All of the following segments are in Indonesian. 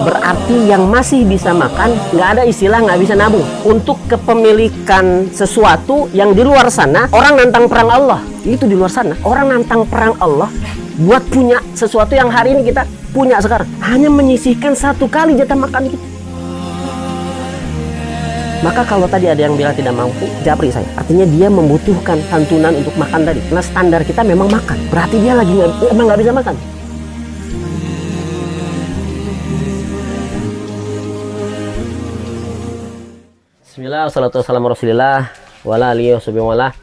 Berarti yang masih bisa makan, nggak ada istilah nggak bisa nabung. Untuk kepemilikan sesuatu yang di luar sana, orang nantang perang Allah. Itu di luar sana, orang nantang perang Allah buat punya sesuatu yang hari ini kita punya sekarang. Hanya menyisihkan 1 kali jatah makan kita. Maka kalau tadi ada yang bilang tidak mampu, japri saya. Artinya dia membutuhkan santunan untuk makan tadi. Karena standar kita memang makan. Berarti dia lagi emang nggak bisa makan. Bismillah, wassalatu wassalamu rasulillah, wala alihi wassabiwala.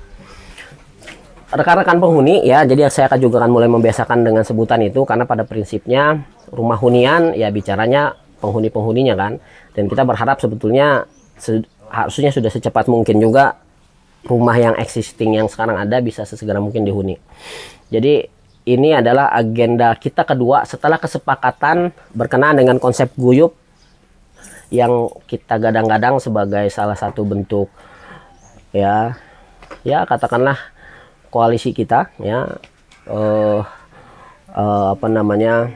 Rekan-rekan penghuni ya, jadi saya juga akan mulai membiasakan dengan sebutan itu. Karena pada prinsipnya rumah hunian ya bicaranya penghuni-penghuninya kan. Dan kita berharap sebetulnya harusnya sudah secepat mungkin juga rumah yang existing yang sekarang ada bisa sesegera mungkin dihuni. Jadi ini adalah agenda kita kedua setelah kesepakatan berkenaan dengan konsep guyub yang kita gadang-gadang sebagai salah satu bentuk ya katakanlah koalisi kita ya apa namanya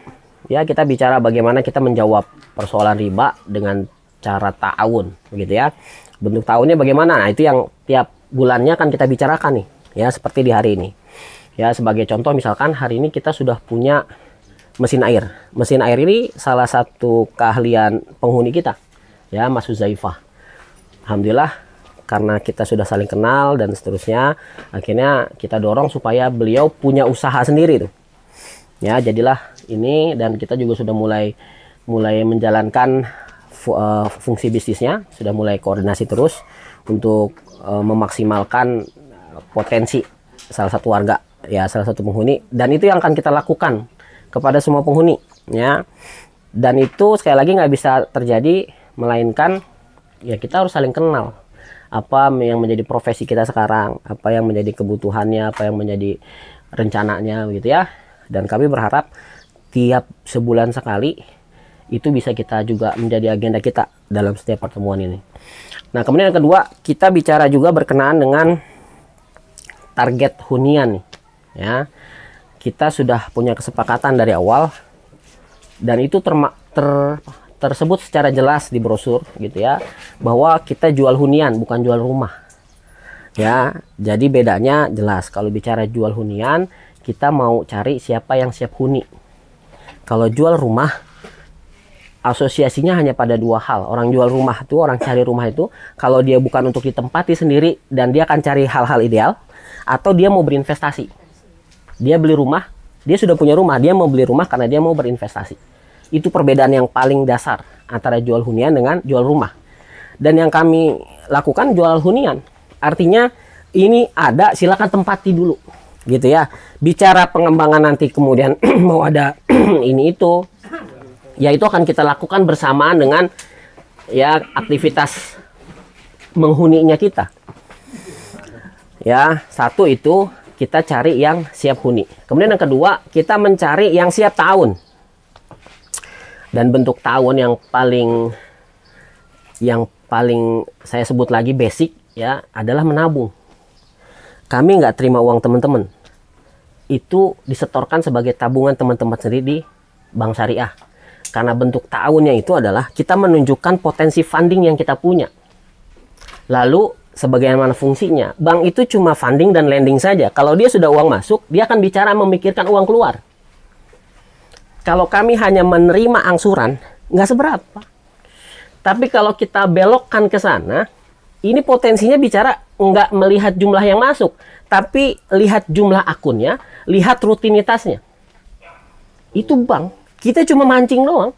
ya, kita bicara bagaimana kita menjawab persoalan riba dengan cara ta'awun begitu ya. Bentuk ta'awunnya bagaimana? Nah, itu yang tiap bulannya akan kita bicarakan nih ya, seperti di hari ini. Ya, sebagai contoh misalkan hari ini kita sudah punya mesin air. Mesin air ini salah satu keahlian penghuni kita. Ya, Mas Huzaifah. Alhamdulillah karena kita sudah saling kenal dan seterusnya, akhirnya kita dorong supaya beliau punya usaha sendiri tuh. Ya, jadilah ini dan kita juga sudah mulai menjalankan fungsi bisnisnya, sudah mulai koordinasi terus untuk memaksimalkan potensi salah satu warga ya, salah satu penghuni, dan itu yang akan kita lakukan kepada semua penghuni ya. Dan itu sekali lagi nggak bisa terjadi melainkan ya kita harus saling kenal apa yang menjadi profesi kita sekarang, apa yang menjadi kebutuhannya, apa yang menjadi rencananya begitu ya. Dan kami berharap tiap sebulan sekali itu bisa kita juga menjadi agenda kita dalam setiap pertemuan ini. Nah, kemudian yang kedua, kita bicara juga berkenaan dengan target hunian nih. Ya. Kita sudah punya kesepakatan dari awal dan itu tersebut secara jelas di brosur gitu ya, bahwa kita jual hunian bukan jual rumah. Ya, jadi bedanya jelas. Kalau bicara jual hunian, kita mau cari siapa yang siap huni. Kalau jual rumah, asosiasinya hanya pada 2 hal. Orang jual rumah itu, orang cari rumah itu, kalau dia bukan untuk ditempati sendiri dan dia akan cari hal-hal ideal, atau dia mau berinvestasi. Dia beli rumah, dia sudah punya rumah, dia mau beli rumah karena dia mau berinvestasi. Itu perbedaan yang paling dasar antara jual hunian dengan jual rumah. Dan yang kami lakukan jual hunian. Artinya ini ada, silakan tempati dulu. Gitu ya. Bicara pengembangan nanti kemudian mau ada ini itu, ya itu akan kita lakukan bersamaan dengan ya aktivitas menghuninya kita. Ya, satu itu kita cari yang siap huni. Kemudian yang kedua, kita mencari yang siap tahun. Dan bentuk tahun yang paling saya sebut lagi basic ya adalah menabung. Kami nggak terima uang teman-teman. Itu disetorkan sebagai tabungan teman-teman sendiri di bank syariah. Karena bentuk ta'awunnya itu adalah kita menunjukkan potensi funding yang kita punya. Lalu sebagaimana fungsinya, bank itu cuma funding dan lending saja. Kalau dia sudah uang masuk, dia akan bicara memikirkan uang keluar. Kalau kami hanya menerima angsuran, nggak seberapa. Tapi kalau kita belokkan ke sana, ini potensinya bicara nggak melihat jumlah yang masuk, tapi lihat jumlah akunnya, lihat rutinitasnya. Itu bank. Kita cuma mancing doang.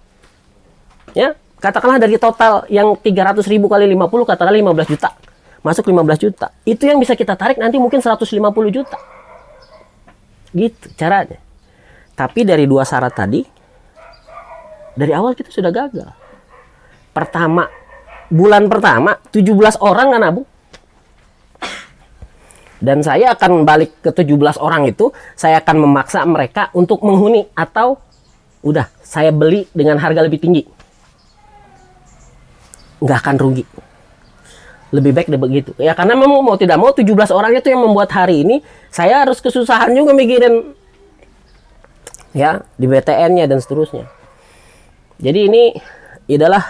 Ya, katakanlah dari total yang 300.000 kali 50, katakanlah 15 juta. Masuk 15 juta. Itu yang bisa kita tarik nanti mungkin 150 juta. Gitu caranya. Tapi dari 2 syarat tadi, dari awal kita sudah gagal. Pertama, bulan pertama 17 orang kan nabung. Dan saya akan balik ke 17 orang itu, saya akan memaksa mereka untuk menghuni atau udah saya beli dengan harga lebih tinggi. Nggak akan rugi. Lebih baik deh begitu. Ya karena memang mau tidak mau 17 orang itu yang membuat hari ini saya harus kesusahan juga mikirin ya di BTN-nya dan seterusnya. Jadi ini adalah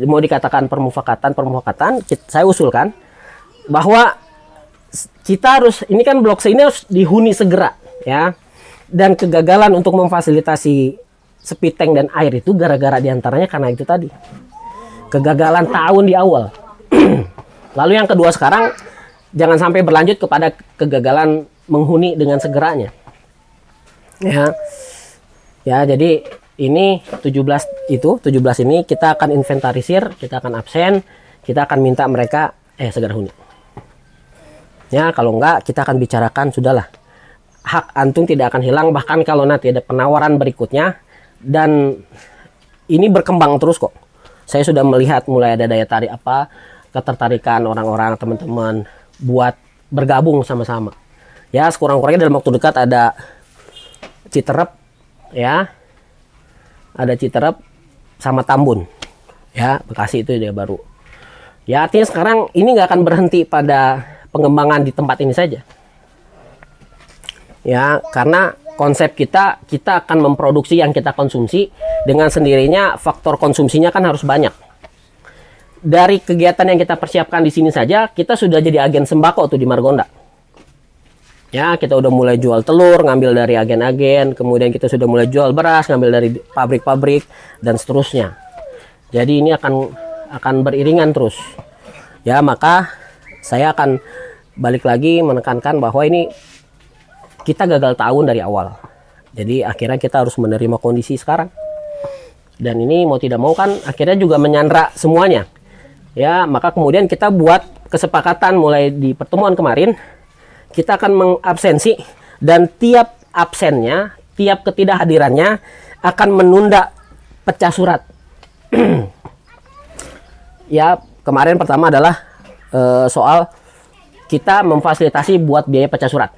mau dikatakan permufakatan, saya usulkan bahwa kita harus, ini kan blok C ini harus dihuni segera ya. Dan kegagalan untuk memfasilitasi speed tank dan air itu gara-gara diantaranya karena itu tadi. Kegagalan tahun di awal. Lalu yang kedua sekarang, jangan sampai berlanjut kepada kegagalan menghuni dengan segeranya. Ya, jadi ini 17 ini kita akan inventarisir, kita akan absen, kita akan minta mereka segera huni. Ya, kalau enggak kita akan bicarakan, sudahlah. Hak antum tidak akan hilang, bahkan kalau nanti ada penawaran berikutnya, dan ini berkembang terus kok. Saya sudah melihat mulai ada daya tarik ketertarikan orang-orang, teman-teman buat bergabung sama-sama. Ya, sekurang-kurangnya dalam waktu dekat ada Citerep ya. Ada Citerep sama Tambun. Ya, Bekasi itu dia baru. Ya, artinya sekarang ini nggak akan berhenti pada pengembangan di tempat ini saja. Ya, karena konsep kita akan memproduksi yang kita konsumsi, dengan sendirinya faktor konsumsinya kan harus banyak. Dari kegiatan yang kita persiapkan di sini saja, kita sudah jadi agen sembako tuh di Margonda. Ya, kita udah mulai jual telur, ngambil dari agen-agen, kemudian kita sudah mulai jual beras, ngambil dari pabrik-pabrik dan seterusnya. Jadi ini akan beriringan terus. Ya, maka saya akan balik lagi menekankan bahwa ini kita gagal tahun dari awal. Jadi akhirnya kita harus menerima kondisi sekarang. Dan ini mau tidak mau kan akhirnya juga menyandra semuanya. Ya, maka kemudian kita buat kesepakatan mulai di pertemuan kemarin, kita akan mengabsensi, dan tiap absennya, tiap ketidakhadirannya akan menunda pecah surat. Ya, kemarin pertama adalah soal kita memfasilitasi buat biaya pecah surat.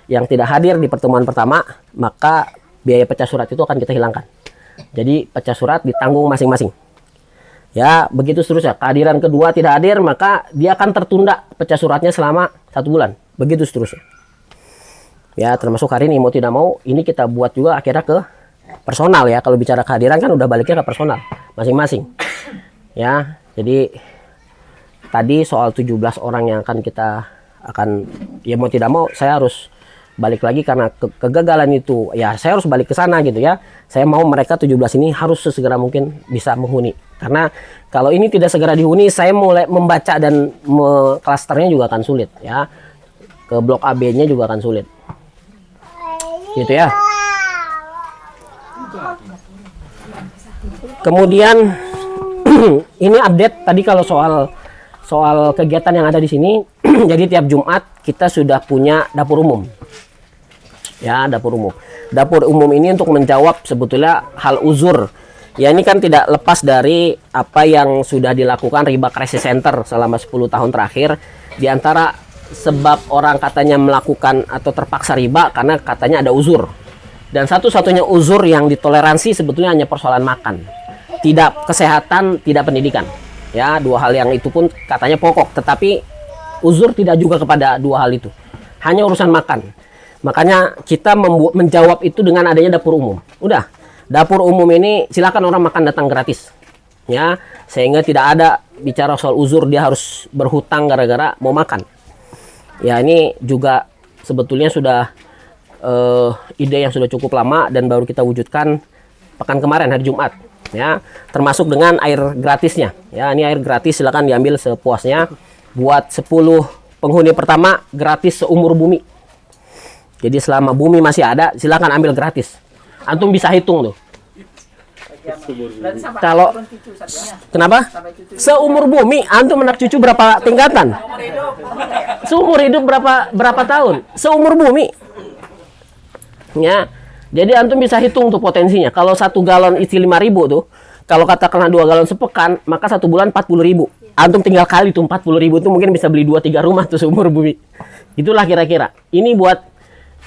Yang tidak hadir di pertemuan pertama, maka biaya pecah surat itu akan kita hilangkan. Jadi pecah surat ditanggung masing-masing. Ya, begitu seterusnya. Kehadiran kedua tidak hadir, maka dia akan tertunda pecah suratnya selama 1 bulan. Begitu seterusnya. Ya, termasuk hari ini mau tidak mau, ini kita buat juga akhirnya ke personal ya. Kalau bicara kehadiran kan udah baliknya ke personal masing-masing. Ya, jadi tadi soal 17 orang yang ya mau tidak mau saya harus balik lagi karena kegagalan itu, ya saya harus balik ke sana gitu ya. Saya mau mereka 17 ini harus sesegera mungkin bisa menghuni. Karena kalau ini tidak segera dihuni, saya mulai membaca dan klasternya juga akan sulit ya. Ke blok AB-nya juga akan sulit. Gitu ya. Kemudian ini update tadi kalau soal kegiatan yang ada di sini. Jadi tiap Jumat kita sudah punya dapur umum. Ya, dapur umum. Dapur umum ini untuk menjawab sebetulnya hal uzur. Ya, ini kan tidak lepas dari apa yang sudah dilakukan Riba Crisis Center selama 10 tahun terakhir. Di antara sebab orang katanya melakukan atau terpaksa riba karena katanya ada uzur. Dan satu-satunya uzur yang ditoleransi sebetulnya hanya persoalan makan. Tidak kesehatan, tidak pendidikan. Ya, dua hal yang itu pun katanya pokok. Tetapi uzur tidak juga kepada dua hal itu. Hanya urusan makan. Makanya kita menjawab itu dengan adanya dapur umum. Udah, dapur umum ini silakan orang makan datang gratis. Ya, sehingga tidak ada bicara soal uzur dia harus berhutang gara-gara mau makan. Ya, ini juga sebetulnya sudah ide yang sudah cukup lama dan baru kita wujudkan pekan kemarin hari Jumat. Ya, termasuk dengan air gratisnya. Ya, ini air gratis silakan diambil sepuasnya. Buat 10 penghuni pertama gratis seumur bumi. Jadi selama bumi masih ada, silakan ambil gratis. Antum bisa hitung tuh. Kalau kenapa? Seumur bumi, antum anak cucu berapa tingkatan? Seumur hidup berapa tahun? Seumur bumi. Ya. Jadi antum bisa hitung tuh potensinya. Kalau 1 galon isi 5.000 tuh, kalau katakanlah 2 galon sepekan, maka 1 bulan 40.000. Antum tinggal kali tuh 40.000 tuh mungkin bisa beli 2-3 rumah tuh seumur bumi. Itulah kira-kira. Ini buat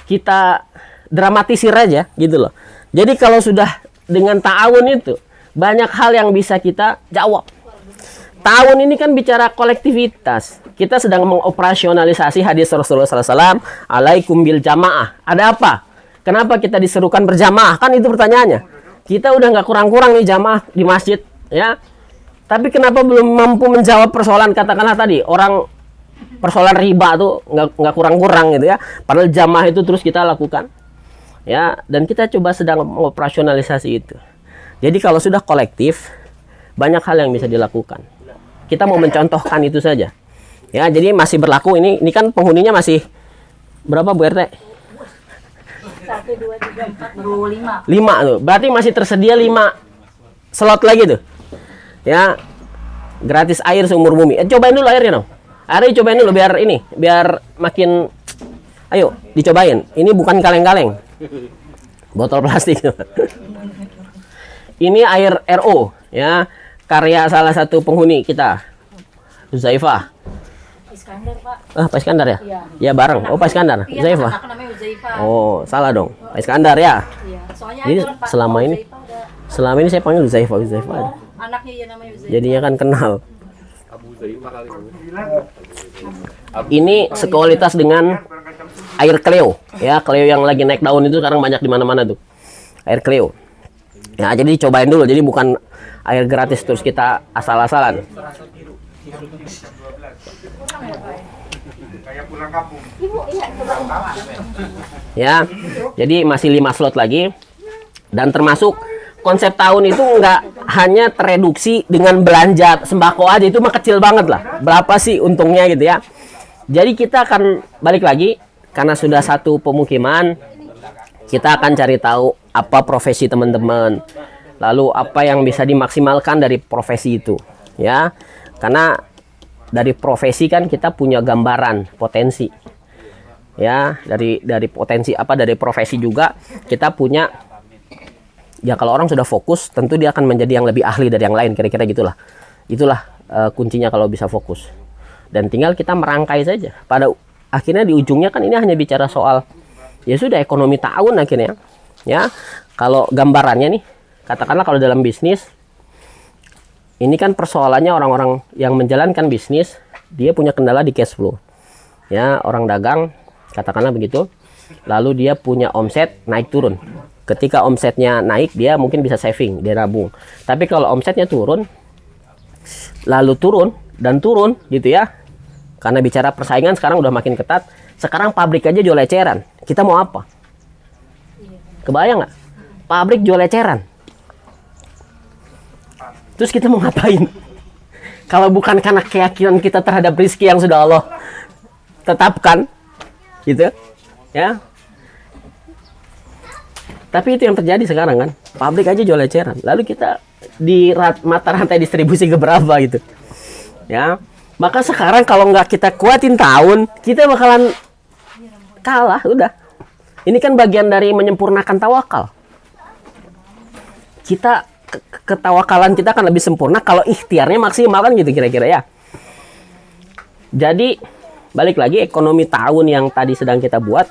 kita dramatisir aja gitu loh. Jadi kalau sudah dengan ta'awun itu banyak hal yang bisa kita jawab. Ta'awun ini kan bicara kolektivitas. Kita sedang mengoperasionalisasi hadis Rasulullah SAW, alaikum bil jamaah. Ada apa? Kenapa kita diserukan berjamaah? Kan itu pertanyaannya. Kita udah nggak kurang-kurang nih jamaah di masjid. Ya. Tapi kenapa belum mampu menjawab persoalan, katakanlah tadi orang persoalan riba tuh nggak kurang-kurang gitu ya. Padahal jamaah itu terus kita lakukan. Ya, dan kita coba sedang mengoperasionalisasi itu. Jadi kalau sudah kolektif, banyak hal yang bisa dilakukan. Kita mau mencontohkan itu saja. Ya, jadi masih berlaku ini kan penghuninya masih berapa Bu RT? 1, 2, 3, 4, 5. 5 tuh. Berarti masih tersedia 5 slot lagi tuh. Ya. Gratis air seumur bumi. Cobain dulu airnya dong. Airnya cobain dulu biar makin, ayo dicobain. Ini bukan kaleng-kaleng. Botol plastik. Ini air RO ya, karya salah satu penghuni kita. Uzaifah. Iskandar, Pak. Pak Iskandar ya? Iya. Ya bareng. Pak Iskandar. Iya, Uzaifah. anak namanya Uzaifah. Oh, salah dong. Pak Iskandar ya. Iya. Soalnya Jadi ada orang, Pak, selama ini Uzaifah ada. saya panggil Uzaifah. Oh, anaknya ya namanya Uzaifah. Jadinya kan kenal. Ini sekualitas dengan air Cleo ya, Cleo yang lagi naik daun itu sekarang banyak di mana-mana tuh. Air Cleo. Ya, jadi cobain dulu. Jadi bukan air gratis terus kita asal-asalan. Ya. Jadi masih 5 slot lagi. Dan termasuk konsep tahun itu nggak hanya tereduksi dengan belanja sembako aja, itu mah kecil banget lah. Berapa sih untungnya gitu ya. Jadi kita akan balik lagi karena sudah satu pemukiman, kita akan cari tahu apa profesi teman-teman. Lalu apa yang bisa dimaksimalkan dari profesi itu, ya. Karena dari profesi kan kita punya gambaran potensi. Ya, dari potensi apa dari profesi juga kita punya. Ya kalau orang sudah fokus, tentu dia akan menjadi yang lebih ahli dari yang lain, kira-kira gitulah. Itulah kuncinya kalau bisa fokus. Dan tinggal kita merangkai saja. Pada akhirnya di ujungnya kan ini hanya bicara soal ya sudah ekonomi tahun akhirnya. Ya, kalau gambarannya nih, katakanlah kalau dalam bisnis ini kan persoalannya orang-orang yang menjalankan bisnis, dia punya kendala di cash flow. Ya, orang dagang katakanlah begitu. Lalu dia punya omset naik turun. Ketika omsetnya naik, dia mungkin bisa saving, dia nabung. Tapi kalau omsetnya turun, lalu turun dan turun gitu ya. Karena bicara persaingan sekarang udah makin ketat. Sekarang pabrik aja jual eceran. Kita mau apa? Kebayang nggak? Pabrik jual eceran. Terus kita mau ngapain? Kalau bukan karena keyakinan kita terhadap rezeki yang sudah Allah tetapkan, gitu ya. Tapi itu yang terjadi sekarang kan. Pabrik aja jual eceran. Lalu kita di mata rantai distribusi ke berapa gitu. Ya. Maka sekarang kalau nggak kita kuatin tahun, kita bakalan kalah. Udah. Ini kan bagian dari menyempurnakan tawakal. Kita ketawakalan kita akan lebih sempurna kalau ikhtiarnya maksimal kan gitu kira-kira ya. Jadi balik lagi ekonomi tahun yang tadi sedang kita buat.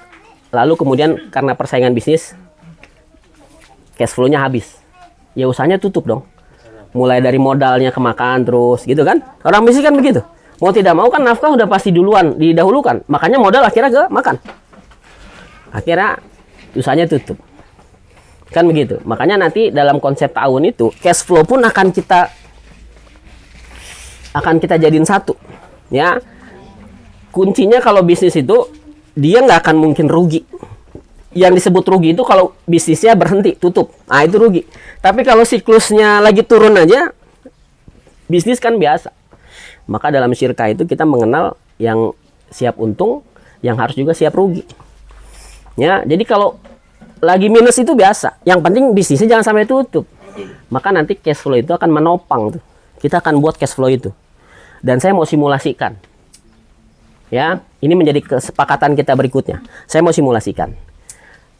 Lalu kemudian karena persaingan bisnis, cash flow-nya habis. Ya usahanya tutup dong. Mulai dari modalnya kemakan terus gitu kan. Orang bisnis kan begitu. Mau tidak mau kan nafkah udah pasti duluan didahulukan. Makanya modal akhirnya ke makan. Akhirnya usahanya tutup. Kan begitu. Makanya nanti dalam konsep tahun itu cash flow pun akan kita jadiin satu. Ya. Kuncinya kalau bisnis itu dia nggak akan mungkin rugi. Yang disebut rugi itu kalau bisnisnya berhenti, tutup. Nah, itu rugi. Tapi kalau siklusnya lagi turun aja, bisnis kan biasa. Maka dalam syirkah itu kita mengenal yang siap untung, yang harus juga siap rugi. Ya, jadi kalau lagi minus itu biasa. Yang penting bisnisnya jangan sampai tutup. Maka nanti cash flow itu akan menopang tuh. Kita akan buat cash flow itu. Dan saya mau simulasikan. Ya, ini menjadi kesepakatan kita berikutnya. Saya mau simulasikan.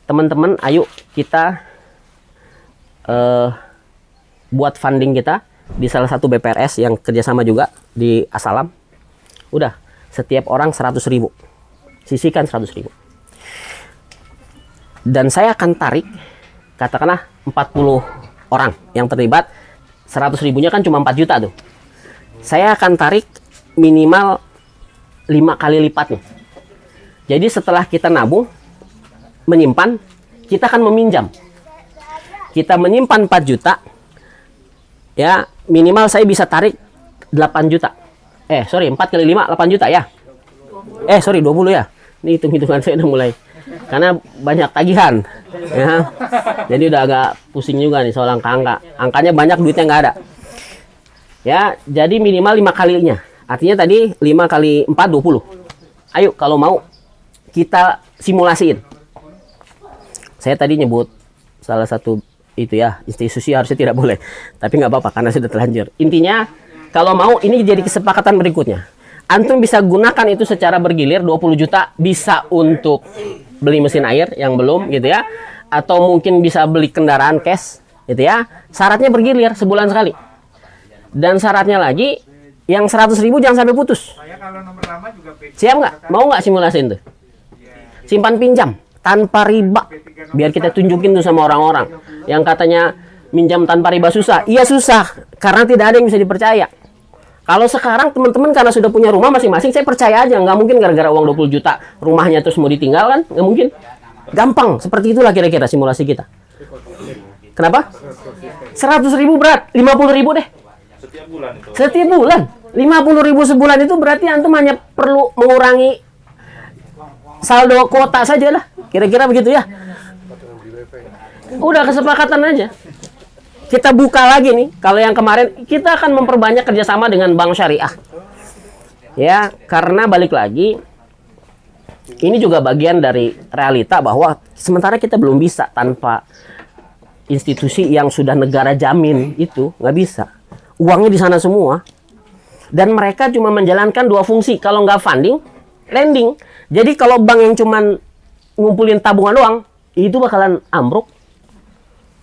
Teman-teman, ayo kita buat funding kita di salah satu BPRS yang kerjasama juga di Asalam. Udah, setiap orang 100.000. Sisihkan 100.000. Dan saya akan tarik, katakanlah 40 orang yang terlibat. 100.000-nya kan cuma 4 juta tuh. Saya akan tarik minimal 5 kali lipatnya. Jadi setelah kita nabung, menyimpan, kita akan meminjam. Kita menyimpan 4 juta, Ya, minimal saya bisa tarik 8 juta. Sorry, 4 kali 5, 8 juta ya. Sorry, 20 ya. Ini hitung-hitungan saya udah mulai. Karena banyak tagihan. Ya. Jadi udah agak pusing juga nih soal angka-angka. Angkanya banyak, duitnya nggak ada. Ya, jadi minimal 5 kalinya. Artinya tadi 5 kali 4, 20. Ayo, kalau mau kita simulasiin. Saya tadi nyebut salah satu itu ya, institusi harusnya tidak boleh. Tapi nggak apa-apa karena sudah terlanjur. Intinya, kalau mau ini jadi kesepakatan berikutnya. Antum bisa gunakan itu secara bergilir, 20 juta bisa untuk beli mesin air yang belum gitu ya. Atau mungkin bisa beli kendaraan cash gitu ya. Syaratnya bergilir sebulan sekali. Dan syaratnya lagi, yang 100.000 jangan sampai putus. Siap nggak? Mau nggak simulasiin tuh? Simpan pinjam tanpa riba. Biar kita tunjukin tuh sama orang-orang yang katanya minjam tanpa riba susah. Iya susah, karena tidak ada yang bisa dipercaya. Kalau sekarang teman-teman karena sudah punya rumah masing-masing, saya percaya aja. Nggak mungkin gara-gara uang 20 juta rumahnya terus mau ditinggal kan? Nggak mungkin. Gampang, seperti itulah kira-kira simulasi kita. Kenapa? 100.000 berat, 50.000 deh. Setiap bulan itu. Setiap bulan. 50.000 sebulan itu berarti antum hanya perlu mengurangi saldo kuota saja lah. Kira-kira begitu ya. Udah kesepakatan aja. Kita buka lagi nih. Kalau yang kemarin kita akan memperbanyak kerjasama dengan bank syariah. Ya, karena balik lagi. Ini juga bagian dari realita bahwa sementara kita belum bisa tanpa institusi yang sudah negara jamin itu nggak bisa. Uangnya di sana semua. Dan mereka cuma menjalankan 2 fungsi. Kalau nggak funding, lending. Jadi kalau bank yang cuma ngumpulin tabungan doang, itu bakalan ambruk.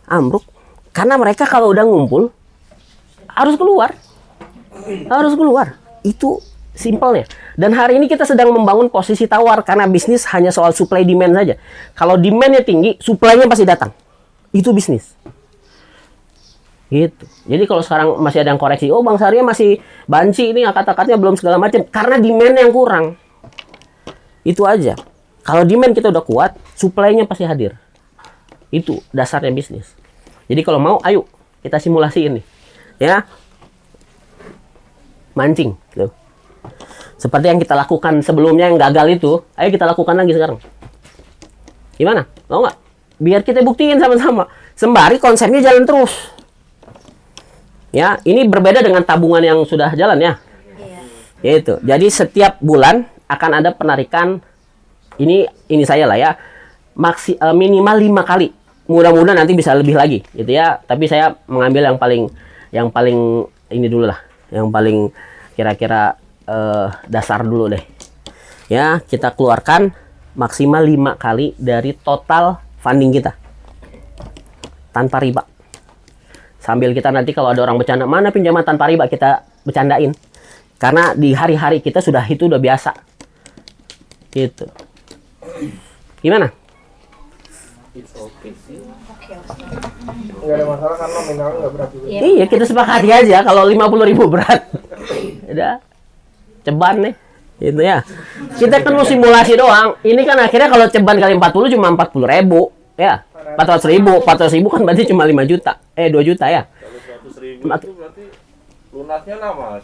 Ambruk. Karena mereka kalau udah ngumpul, harus keluar. Harus keluar. Itu simpelnya. Dan hari ini kita sedang membangun posisi tawar. Karena bisnis hanya soal supply demand saja. Kalau demandnya tinggi, supply-nya pasti datang. Itu bisnis. Gitu. Jadi kalau sekarang masih ada yang koreksi, oh Bang Syariah masih banci ini kata-katanya belum segala macam karena demand yang kurang. Itu aja. Kalau demand kita udah kuat, supply-nya pasti hadir. Itu dasarnya bisnis. Jadi kalau mau, ayo kita simulasiin nih. Ya. Mancing gitu. Seperti yang kita lakukan sebelumnya yang gagal itu, ayo kita lakukan lagi sekarang. Gimana? Mau nggak? Biar kita buktiin sama-sama. Sembari konsepnya jalan terus. Ya, ini berbeda dengan tabungan yang sudah jalan ya. Iya. Gitu. Jadi setiap bulan akan ada penarikan ini saya lah ya. Minimal 5 kali. Mudah-mudahan nanti bisa lebih lagi gitu ya. Tapi saya mengambil yang paling ini dulu lah. Yang paling kira-kira dasar dulu deh. Ya, kita keluarkan maksimal 5 kali dari total funding kita. Tanpa riba. Sambil kita nanti kalau ada orang bercanda, mana pinjaman tanpa riba, kita bercandain. Karena di hari-hari kita sudah biasa. Gitu. Gimana? Nggak ada masalah kan nominalnya nggak berat juga. Iya, kita sepakati aja kalau 50.000 berat. Udah. Ceban nih. Gitu ya. Kita kan mau simulasi doang. Ini kan akhirnya kalau ceban kali 40 cuma 40.000. Ya. 400.000 kan berarti cuma 5 juta. 2 juta ya. Kalau 100.000 itu berarti lunasnya lama,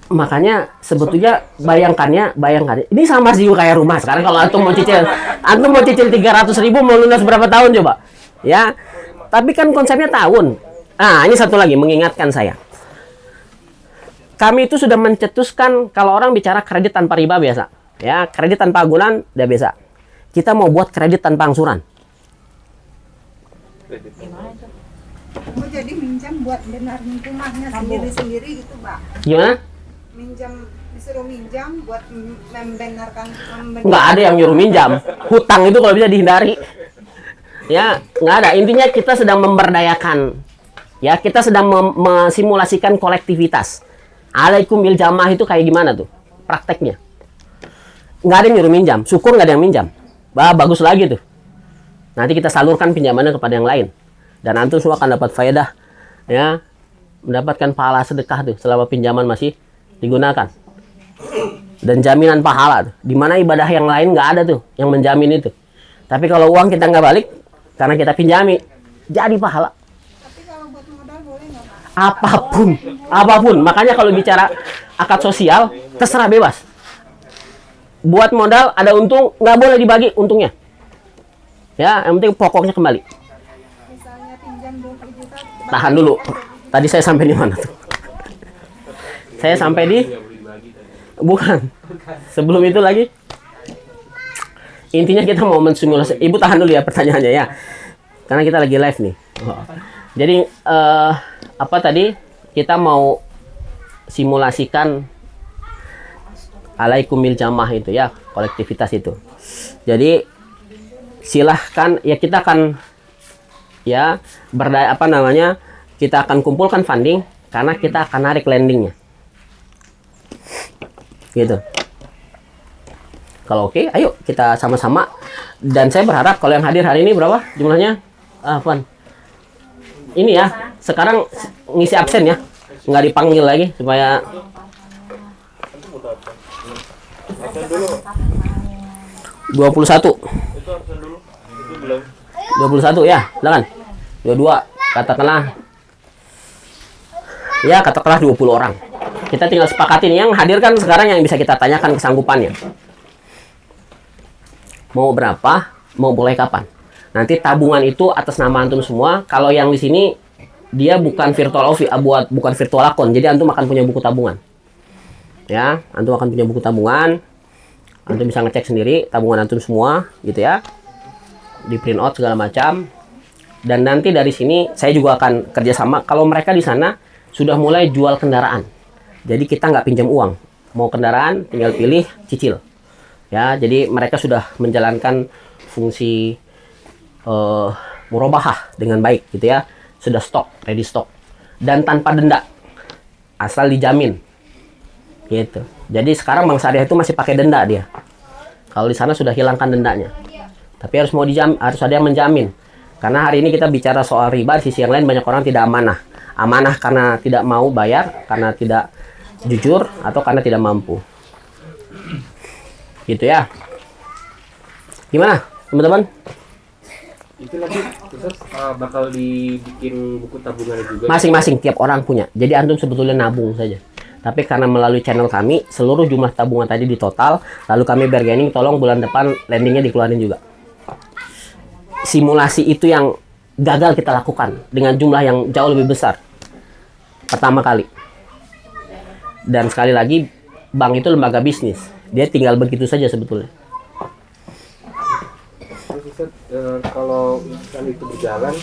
Makanya sebetulnya bayangkannya ini sama sih kayak rumah sekarang. Kalau antum mau cicil 300.000 mau lunas berapa tahun coba ya. Tapi kan konsepnya tahun. Ini satu lagi mengingatkan saya, kami itu sudah mencetuskan kalau orang bicara kredit tanpa riba biasa ya, kredit tanpa agunan udah biasa. Kita mau buat kredit tanpa angsuran. Mau jadi minjam buat benarin rumahnya sendiri-sendiri gitu, Pak. Gimana? Disuruh minjam buat membenarkan. Nggak ada yang nyuruh minjam. Hutang itu kalau bisa dihindari. Ya, nggak ada. Intinya kita sedang memberdayakan. Ya, kita sedang mesimulasikan kolektivitas. Alaikum bil jamaah itu kayak gimana tuh prakteknya? Nggak ada yang nyuruh minjam. Syukur nggak ada yang minjam. Bagus lagi tuh. Nanti kita salurkan pinjamannya kepada yang lain. Dan antum semua akan dapat faedah. Ya, mendapatkan pahala sedekah tuh selama pinjaman masih digunakan. Dan jaminan pahala tuh. Dimana ibadah yang lain nggak ada tuh yang menjamin itu. Tapi kalau uang kita nggak balik karena kita pinjami, jadi pahala. Tapi kalau buat modal boleh nggak? apapun. Makanya kalau bicara akad sosial, terserah bebas. Buat modal ada untung, nggak boleh dibagi untungnya. Ya, yang penting pokoknya kembali. Misalnya pinjam 20 juta. Tahan dulu. Tadi saya sampai di mana tuh? Saya sampai di bukan. Sebelum itu lagi. Intinya kita mau mensimulasi. Ibu tahan dulu ya pertanyaannya ya. Karena kita lagi live nih. Jadi apa tadi? Kita mau simulasikan alaikumil jamaah itu ya, kolektivitas itu. Jadi silahkan ya, kita akan ya kita akan kumpulkan funding karena kita akan narik landingnya. Gitu. Kalau oke, ayo kita sama-sama. Dan saya berharap kalau yang hadir hari ini berapa jumlahnya? Van. Ini ya, sekarang ngisi absen ya. Nggak dipanggil lagi supaya Absen dulu. 21. Itu absen dulu. Itu belum. 21 ya, silakan. 22, katakanlah 20 orang. Kita tinggal sepakatin yang hadir kan sekarang, yang bisa kita tanyakan kesanggupannya. Mau berapa, mau mulai kapan. Nanti tabungan itu atas nama antum semua. Kalau yang di sini dia bukan virtual office, bukan virtual account. Jadi antum akan punya buku tabungan. Ya, antum akan punya buku tabungan. Antum bisa ngecek sendiri tabungan antum semua, gitu ya. Di print out segala macam. Dan nanti dari sini saya juga akan kerjasama. Kalau mereka di sana sudah mulai jual kendaraan, jadi kita nggak pinjam uang. Mau kendaraan tinggal pilih cicil. Ya, jadi mereka sudah menjalankan fungsi murabahah dengan baik, gitu ya. Sudah stok, ready stock, dan tanpa denda, asal dijamin. Gitu. Jadi sekarang Bank Syariah itu masih pakai denda dia. Kalau di sana sudah hilangkan dendanya. Tapi harus ada yang menjamin. Karena hari ini kita bicara soal riba, di sisi yang lain banyak orang tidak amanah. Amanah karena tidak mau bayar, karena tidak jujur, atau karena tidak mampu. Gitu ya. Gimana, teman-teman? Itu nanti Ustaz bakal dibikin buku tabungan juga. Masing-masing tiap orang punya. Jadi antum sebetulnya nabung saja. Tapi karena melalui channel kami, seluruh jumlah tabungan tadi ditotal, lalu kami bargaining, tolong bulan depan landingnya dikeluarin juga. Simulasi itu yang gagal kita lakukan dengan jumlah yang jauh lebih besar. Pertama kali. Dan sekali lagi, bank itu lembaga bisnis. Dia tinggal begitu saja sebetulnya. Terus Ustaz, kalau misalkan itu berjalan,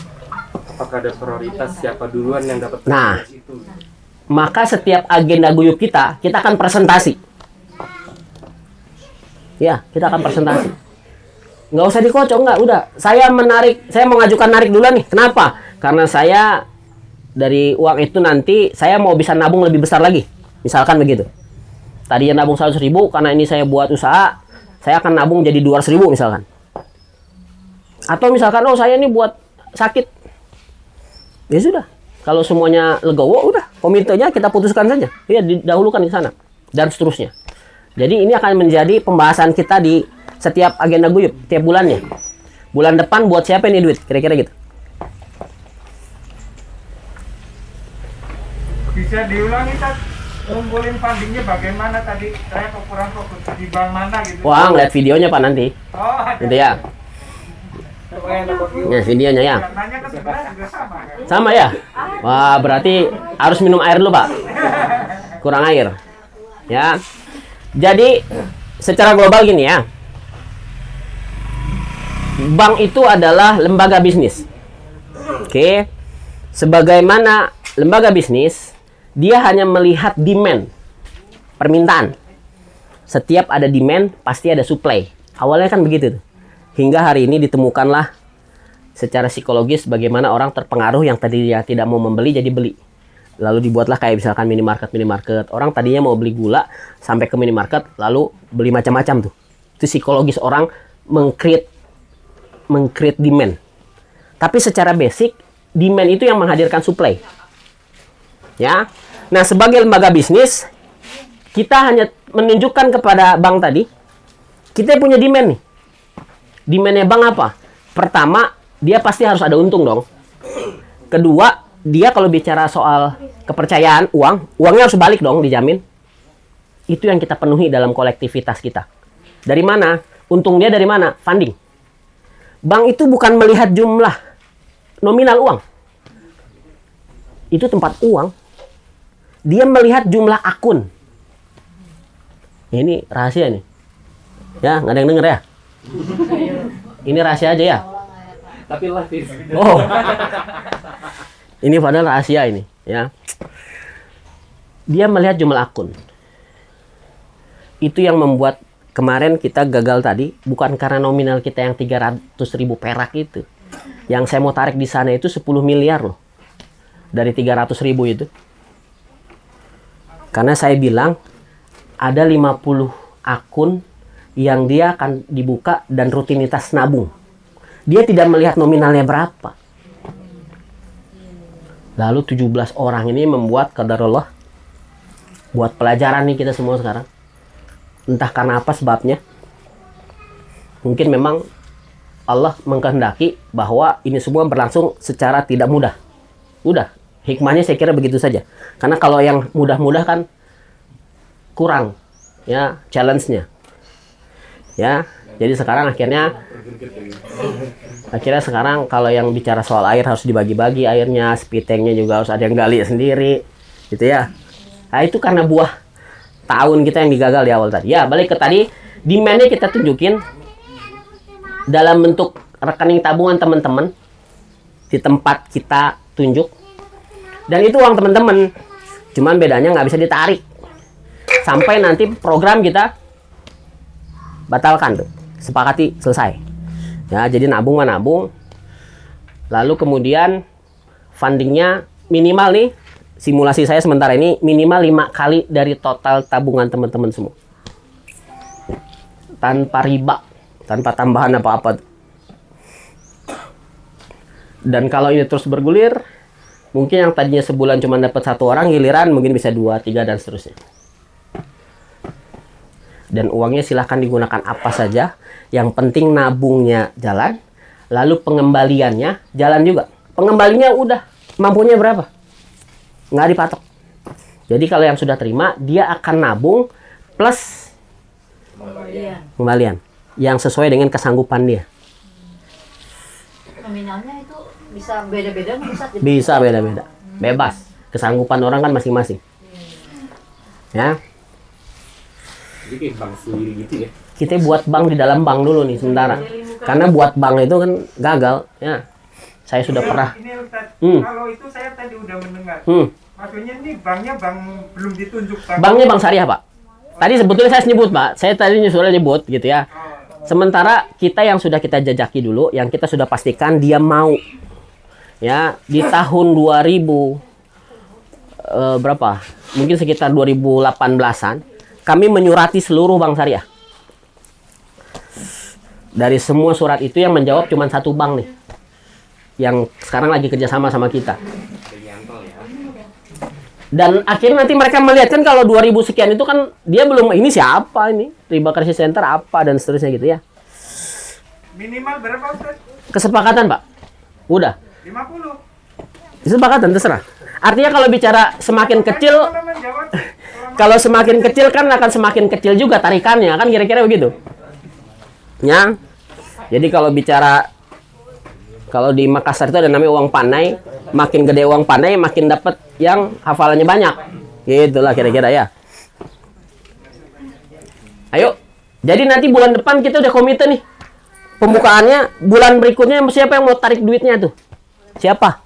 apakah ada prioritas siapa duluan yang dapat Nah, prioritas itu? maka setiap agenda guyup kita akan presentasi. Ya, kita akan presentasi. Nggak usah dikocok, nggak. Udah, saya mau ngajukan narik duluan nih. Kenapa? Karena saya dari uang itu nanti saya mau bisa nabung lebih besar lagi. Misalkan begitu. Tadinya nabung 100.000, karena ini saya buat usaha, saya akan nabung jadi 200.000 misalkan. Atau misalkan, saya ini buat sakit. Ya sudah. Kalau semuanya legowo, udah, komitenya kita putuskan saja. Ya, didahulukan di sana. Dan seterusnya. Jadi ini akan menjadi pembahasan kita di setiap agenda guyup, tiap bulannya. Bulan depan buat siapa ini duit? Kira-kira gitu. Bisa diulangi, Tat? Ngumpulin fundingnya bagaimana tadi? Saya kurang fokus di bank mana gitu. Wah, ngeliat videonya Pak nanti. Oh, ada. Gitu ya. Nah, videonya ya. Nanya kan sebenarnya juga sama kan? Sama ya? Wah, berarti harus minum air dulu, Pak. Kurang air. Ya. Jadi, secara global gini ya. Bank itu adalah lembaga bisnis. Oke. Sebagaimana lembaga bisnis, dia hanya melihat demand, permintaan. Setiap ada demand, pasti ada supply. Awalnya kan begitu tuh. Hingga hari ini ditemukanlah secara psikologis bagaimana orang terpengaruh yang tadinya tidak mau membeli jadi beli. Lalu dibuatlah kayak misalkan minimarket. Orang tadinya mau beli gula sampai ke minimarket lalu beli macam-macam tuh. Itu psikologis orang meng-create demand. Tapi secara basic demand itu yang menghadirkan supply. Ya. Nah, sebagai lembaga bisnis kita hanya menunjukkan kepada bank tadi kita punya demand nih. Demandnya bank apa? Pertama, dia pasti harus ada untung dong. Kedua, dia kalau bicara soal kepercayaan uangnya harus balik dong, dijamin. Itu yang kita penuhi dalam kolektivitas kita. Dari mana? Untung dia dari mana? Funding. Bank itu bukan melihat jumlah nominal uang. Itu tempat uang. Dia melihat jumlah akun. Ini rahasia nih. Ya, nggak ada yang denger ya? Ini rahasia aja ya? Tapi live is. Oh. Ini padahal rahasia ini, ya. Dia melihat jumlah akun. Itu yang membuat kemarin kita gagal tadi, bukan karena nominal kita yang 300.000 perak itu. Yang saya mau tarik di sana itu 10 miliar loh. Dari 300.000 itu. Karena saya bilang ada 50 akun yang dia akan dibuka dan rutinitas nabung. Dia tidak melihat nominalnya berapa. Lalu 17 orang ini membuat qadarullah, buat pelajaran nih kita semua sekarang. Entah karena apa sebabnya. Mungkin memang Allah mengkehendaki bahwa ini semua berlangsung secara tidak mudah. Udah, hikmahnya saya kira begitu saja. Karena kalau yang mudah-mudah kan kurang ya challenge-nya. Ya, jadi sekarang akhirnya sekarang kalau yang bicara soal air harus dibagi-bagi airnya, speed tanknya juga harus ada yang gali sendiri, gitu ya. Nah itu karena buah tahun kita yang digagal di awal tadi. Ya balik ke tadi, demand-nya kita tunjukin dalam bentuk rekening tabungan teman-teman di tempat kita tunjuk. Dan itu uang teman-teman, cuman bedanya nggak bisa ditarik sampai nanti program kita batalkan tuh, sepakati selesai. Ya, jadi nabung mah nabung. Lalu kemudian fundingnya minimal nih, simulasi saya sementara ini minimal 5 kali dari total tabungan teman-teman semua. Tanpa riba, tanpa tambahan apa-apa. Dan kalau ini terus bergulir, mungkin yang tadinya sebulan cuma dapat 1 orang, giliran mungkin bisa 2, 3 dan seterusnya. Dan uangnya silahkan digunakan apa saja. Yang penting nabungnya jalan. Lalu pengembaliannya jalan juga. Pengembalinya udah. Mampunya berapa? Nggak dipatok. Jadi kalau yang sudah terima, dia akan nabung plus pengembalian. Yang sesuai dengan kesanggupan dia. Nominalnya itu bisa beda-beda nggak, Ustaz? Bisa beda-beda. Bebas. Kesanggupan orang kan masing-masing. Ya. Jadi kayak bank sendiri gitu ya. Kita buat bank di dalam bank dulu nih sementara. Karena buat bank itu kan gagal. Ya, saya sudah pernah. Ini Ustaz, kalau itu saya tadi udah mendengar. Maksudnya ini banknya bank belum ditunjuk. Banknya bank syariah, Pak. Tadi sebetulnya saya nyebut, Pak. Saya tadi sudah nyebut gitu ya. Sementara kita yang sudah kita jajaki dulu, yang kita sudah pastikan dia mau. Ya, di tahun 2000 berapa? Mungkin sekitar 2018-an. Kami menyurati seluruh bank syariah. Dari semua surat itu yang menjawab cuma 1 bank nih. Yang sekarang lagi kerjasama sama kita. Dan akhirnya nanti mereka melihat kan kalau 2000 sekian itu kan dia belum, ini siapa ini? Riba Krisis Center apa dan seterusnya gitu ya. Minimal berapa Ustaz? Kesepakatan, Pak. Udah. 50. Kesepakatan terserah. Artinya kalau bicara semakin kecil, kalau semakin kecil kan akan semakin kecil juga tarikannya, kan kira-kira begitu. Ya. Jadi kalau bicara, kalau di Makassar itu ada namanya uang panai, makin gede uang panai makin dapat yang hafalannya banyak. Gitulah kira-kira ya. Ayo. Jadi nanti bulan depan kita udah komite nih. Pembukaannya bulan berikutnya siapa yang mau tarik duitnya tuh? Siapa?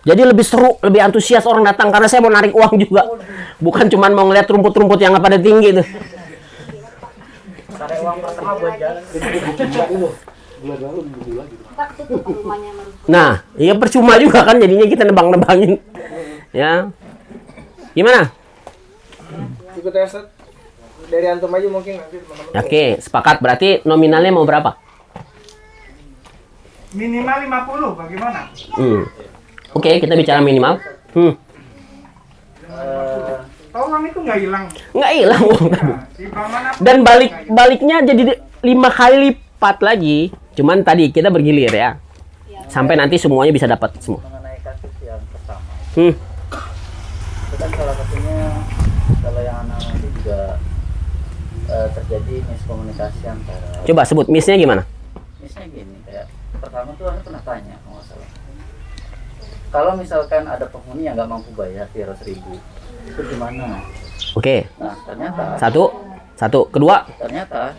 Jadi lebih seru, lebih antusias orang datang karena saya mau narik uang juga. Bukan cuma mau ngeliat rumput-rumput yang pada tinggi tuh. Tarik uang pertama buat jalan. Nah, iya percuma juga kan jadinya kita nebang-nebangin. Ya. Gimana? Ikut ya Ustaz. Dari antum aja mungkin nanti teman-teman. Oke, sepakat. Berarti nominalnya mau berapa? Minimal 50, bagaimana? Oke, kita bicara minimal. Uang itu nggak hilang. Nggak hilang uang tadi. Di bank mana? Dan baliknya jadi 5 kali lipat lagi. Cuman tadi kita bergilir ya. Sampai nanti semuanya bisa dapat semua. Mengenai kasus yang Itu kan salah satunya kalau yang anak itu juga terjadi miskomunikasi antara. Coba sebut miss-nya gimana? Misalnya gini, kayak pertama tuh Anda pernah tanya kalau nggak salah. Kalau misalkan ada penghuni yang nggak mampu bayar 300.000, itu gimana? Oke. Nah ternyata Satu. Kedua, ternyata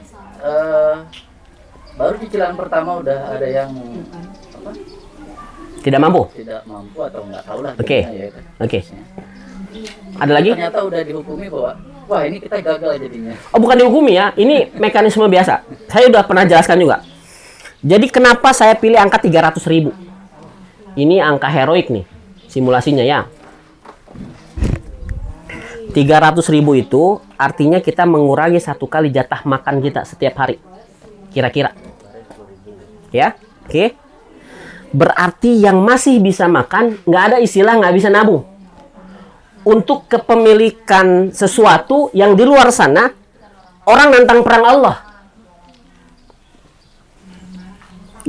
baru cicilan pertama udah ada yang apa, tidak mampu. tidak mampu atau nggak tahu lah. Oke. gimana ya kan. Oke. Ada lagi? Ternyata udah dihukumi bahwa wah ini kita gagal jadinya. Oh, bukan dihukumi ya. Ini mekanisme biasa. Saya udah pernah jelaskan juga. Jadi kenapa saya pilih angka 300.000? Ini angka heroik nih simulasinya ya. 300.000 itu artinya kita mengurangi 1 kali jatah makan kita setiap hari. Kira-kira. Ya, oke. Berarti yang masih bisa makan, nggak ada istilah nggak bisa nabung. Untuk kepemilikan sesuatu yang di luar sana, orang nantang perang Allah.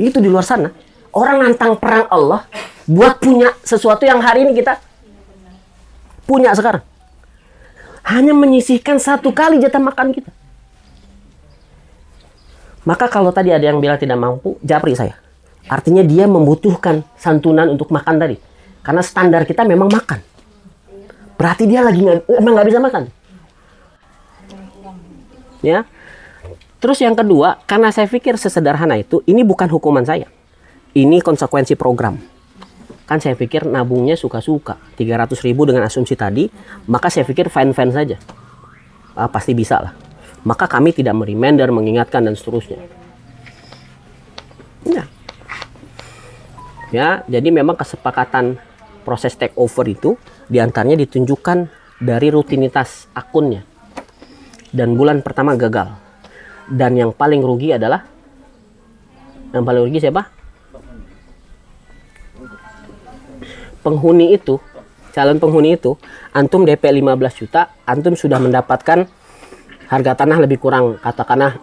Itu di luar sana. Orang nantang perang Allah buat punya sesuatu yang hari ini kita punya sekarang. Hanya menyisihkan 1 kali jatah makan kita. Maka kalau tadi ada yang bilang tidak mampu, japri saya. Artinya dia membutuhkan santunan untuk makan tadi. Karena standar kita memang makan. Berarti dia lagi emang nggak bisa makan. Ya. Terus yang kedua, karena saya pikir sesederhana itu, ini bukan hukuman saya. Ini konsekuensi program. Kan saya pikir nabungnya suka-suka. 300.000 dengan asumsi tadi, maka saya pikir fine-fine saja. Pasti bisa lah. Maka kami tidak mereminder, mengingatkan, dan seterusnya. Ya, jadi memang kesepakatan proses take over itu diantaranya ditunjukkan dari rutinitas akunnya. Dan bulan pertama gagal. Dan yang paling rugi adalah, yang paling rugi siapa? Penghuni itu, calon penghuni itu, antum DP 15 juta, antum sudah mendapatkan harga tanah lebih kurang, katakanlah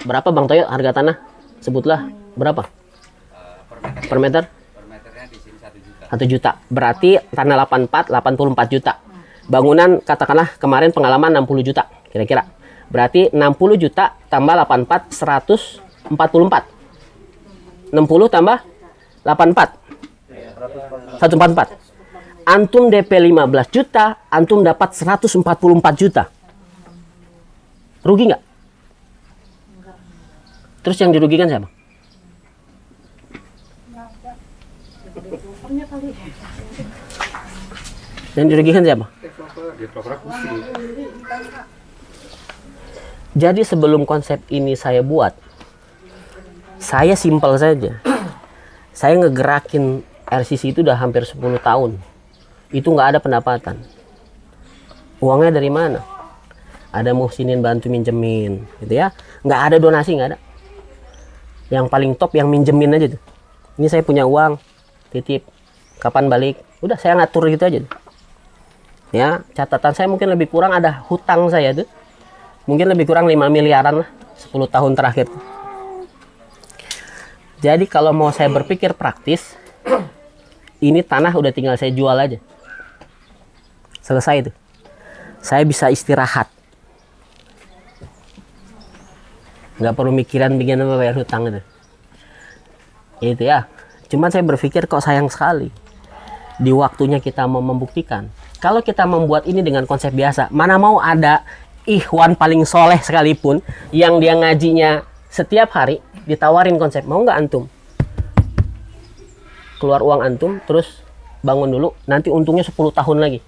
berapa Bang Toyo harga tanah? Sebutlah berapa? Per meter? Per meternya di sini 1 juta. 1 juta. Berarti tanah 84 juta. Bangunan katakanlah kemarin pengalaman 60 juta kira-kira. Berarti 60 juta tambah 84 144. 60 tambah 84. 144. Antum DP 15 juta, antum dapat 144 juta. Rugi nggak? Terus yang dirugikan siapa? Yang dirugikan siapa? Jadi sebelum konsep ini saya buat, saya simpel saja. Saya ngegerakin RCC itu udah hampir 10 tahun. Itu nggak ada pendapatan. Uangnya dari mana? Ada muhsinin bantu minjemin, gitu ya. Nggak ada donasi, nggak ada. Yang paling top yang minjemin aja tuh. Ini saya punya uang, titip. Kapan balik? Udah saya ngatur gitu aja tuh. Ya, catatan saya mungkin lebih kurang ada hutang saya tuh. Mungkin lebih kurang 5 miliaran lah 10 tahun terakhir. Jadi kalau mau saya berpikir praktis, ini tanah udah tinggal saya jual aja. Selesai itu. Saya bisa istirahat. Nggak perlu mikiran bikin apa bayar hutang itu. Itu ya. Cuman saya berpikir kok sayang sekali. Di waktunya kita mau membuktikan. Kalau kita membuat ini dengan konsep biasa, mana mau ada ikhwan paling soleh sekalipun yang dia ngajinya setiap hari ditawarin konsep, mau nggak antum? Keluar uang antum, terus bangun dulu, nanti untungnya 10 tahun lagi.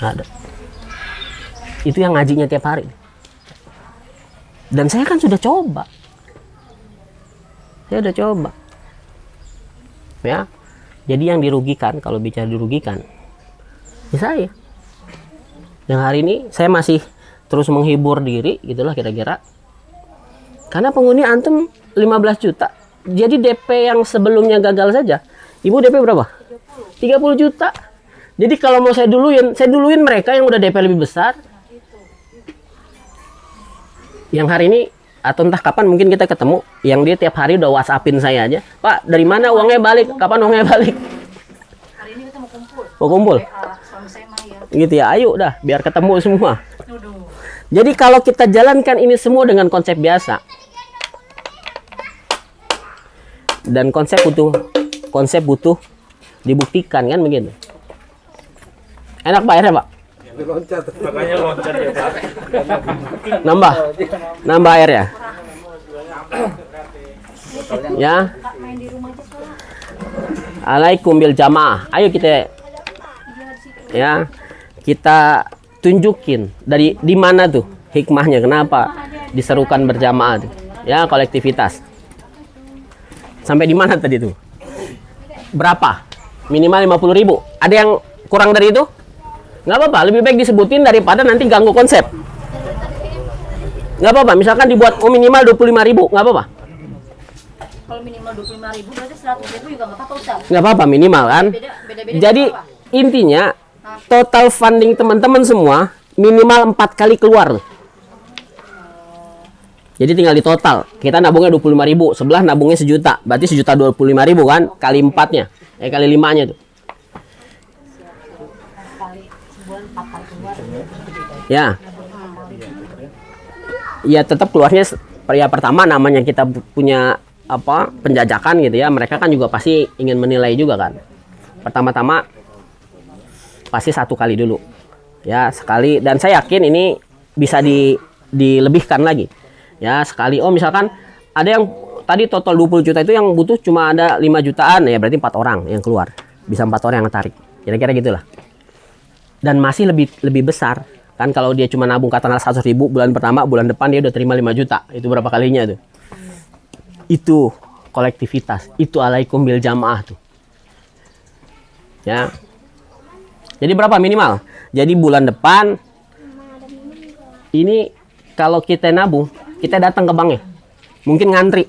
Ada. Itu yang ngajinya tiap hari. Dan saya kan sudah coba. Saya udah coba. Ya. Jadi yang dirugikan, kalau bicara dirugikan, ya saya. Yang hari ini saya masih terus menghibur diri, gitulah kira-kira. Karena penghuni antum 15 juta. Jadi DP yang sebelumnya gagal saja. Ibu DP berapa? 30 juta. Jadi kalau mau saya duluin mereka yang udah DP lebih besar. Yang hari ini atau entah kapan mungkin kita ketemu yang dia tiap hari udah WhatsAppin saya aja, Pak dari mana uangnya balik, kapan uangnya balik, Hari ini kita mau kumpul. mau kumpul Suami saya mah ya. gitu ya, ayo dah biar ketemu semua. Duduh. Jadi kalau kita jalankan ini semua dengan konsep biasa dan konsep butuh dibuktikan kan begitu. Enak Pak airnya Pak? Makanya loncat ya Pak. Nambah air ya. Ya. Kak main di rumah aja Kak. Alaikum bil jamaah. Ayo kita ya kita tunjukin dari di mana tuh hikmahnya kenapa diserukan berjamaah tuh. Ya kolektivitas. Sampai di mana tadi tuh? Berapa? Minimal 50.000. Ada yang kurang dari itu? Nggak apa-apa, lebih baik disebutin daripada nanti ganggu konsep. Nggak apa-apa, misalkan dibuat minimal 25.000, nggak apa-apa. Kalau minimal 25.000 berarti 100.000 juga nggak apa-apa Ustaz. Nggak apa-apa, minimal kan. Beda-beda. Jadi intinya total funding teman-teman semua minimal 4 kali keluar. Jadi tinggal di total. Kita nabungnya 25.000, sebelah nabungnya 1 juta. Berarti 1.025.000 kan, kali 4-nya. Kali 5-nya tuh. Sebulan 4 kali keluar. Ya. Ya tetap keluarnya ya pertama namanya kita punya apa penjajakan gitu ya. Mereka kan juga pasti ingin menilai juga kan. Pertama-tama pasti 1 kali dulu. Ya, sekali dan saya yakin ini bisa dilebihkan lagi. Ya, sekali misalkan ada yang tadi total 20 juta itu yang butuh cuma ada 5 jutaan ya berarti 4 orang yang keluar. Bisa 4 orang yang tarik. Kira-kira gitulah. Dan masih lebih besar kan kalau dia cuma nabung katakanlah 100.000 bulan pertama, bulan depan dia udah terima 5 juta. Itu berapa kalinya tuh? Itu kolektivitas, itu alaikum bil jamaah tuh. Ya. Jadi berapa minimal? Jadi bulan depan ini kalau kita nabung, kita datang ke banknya. Mungkin ngantri.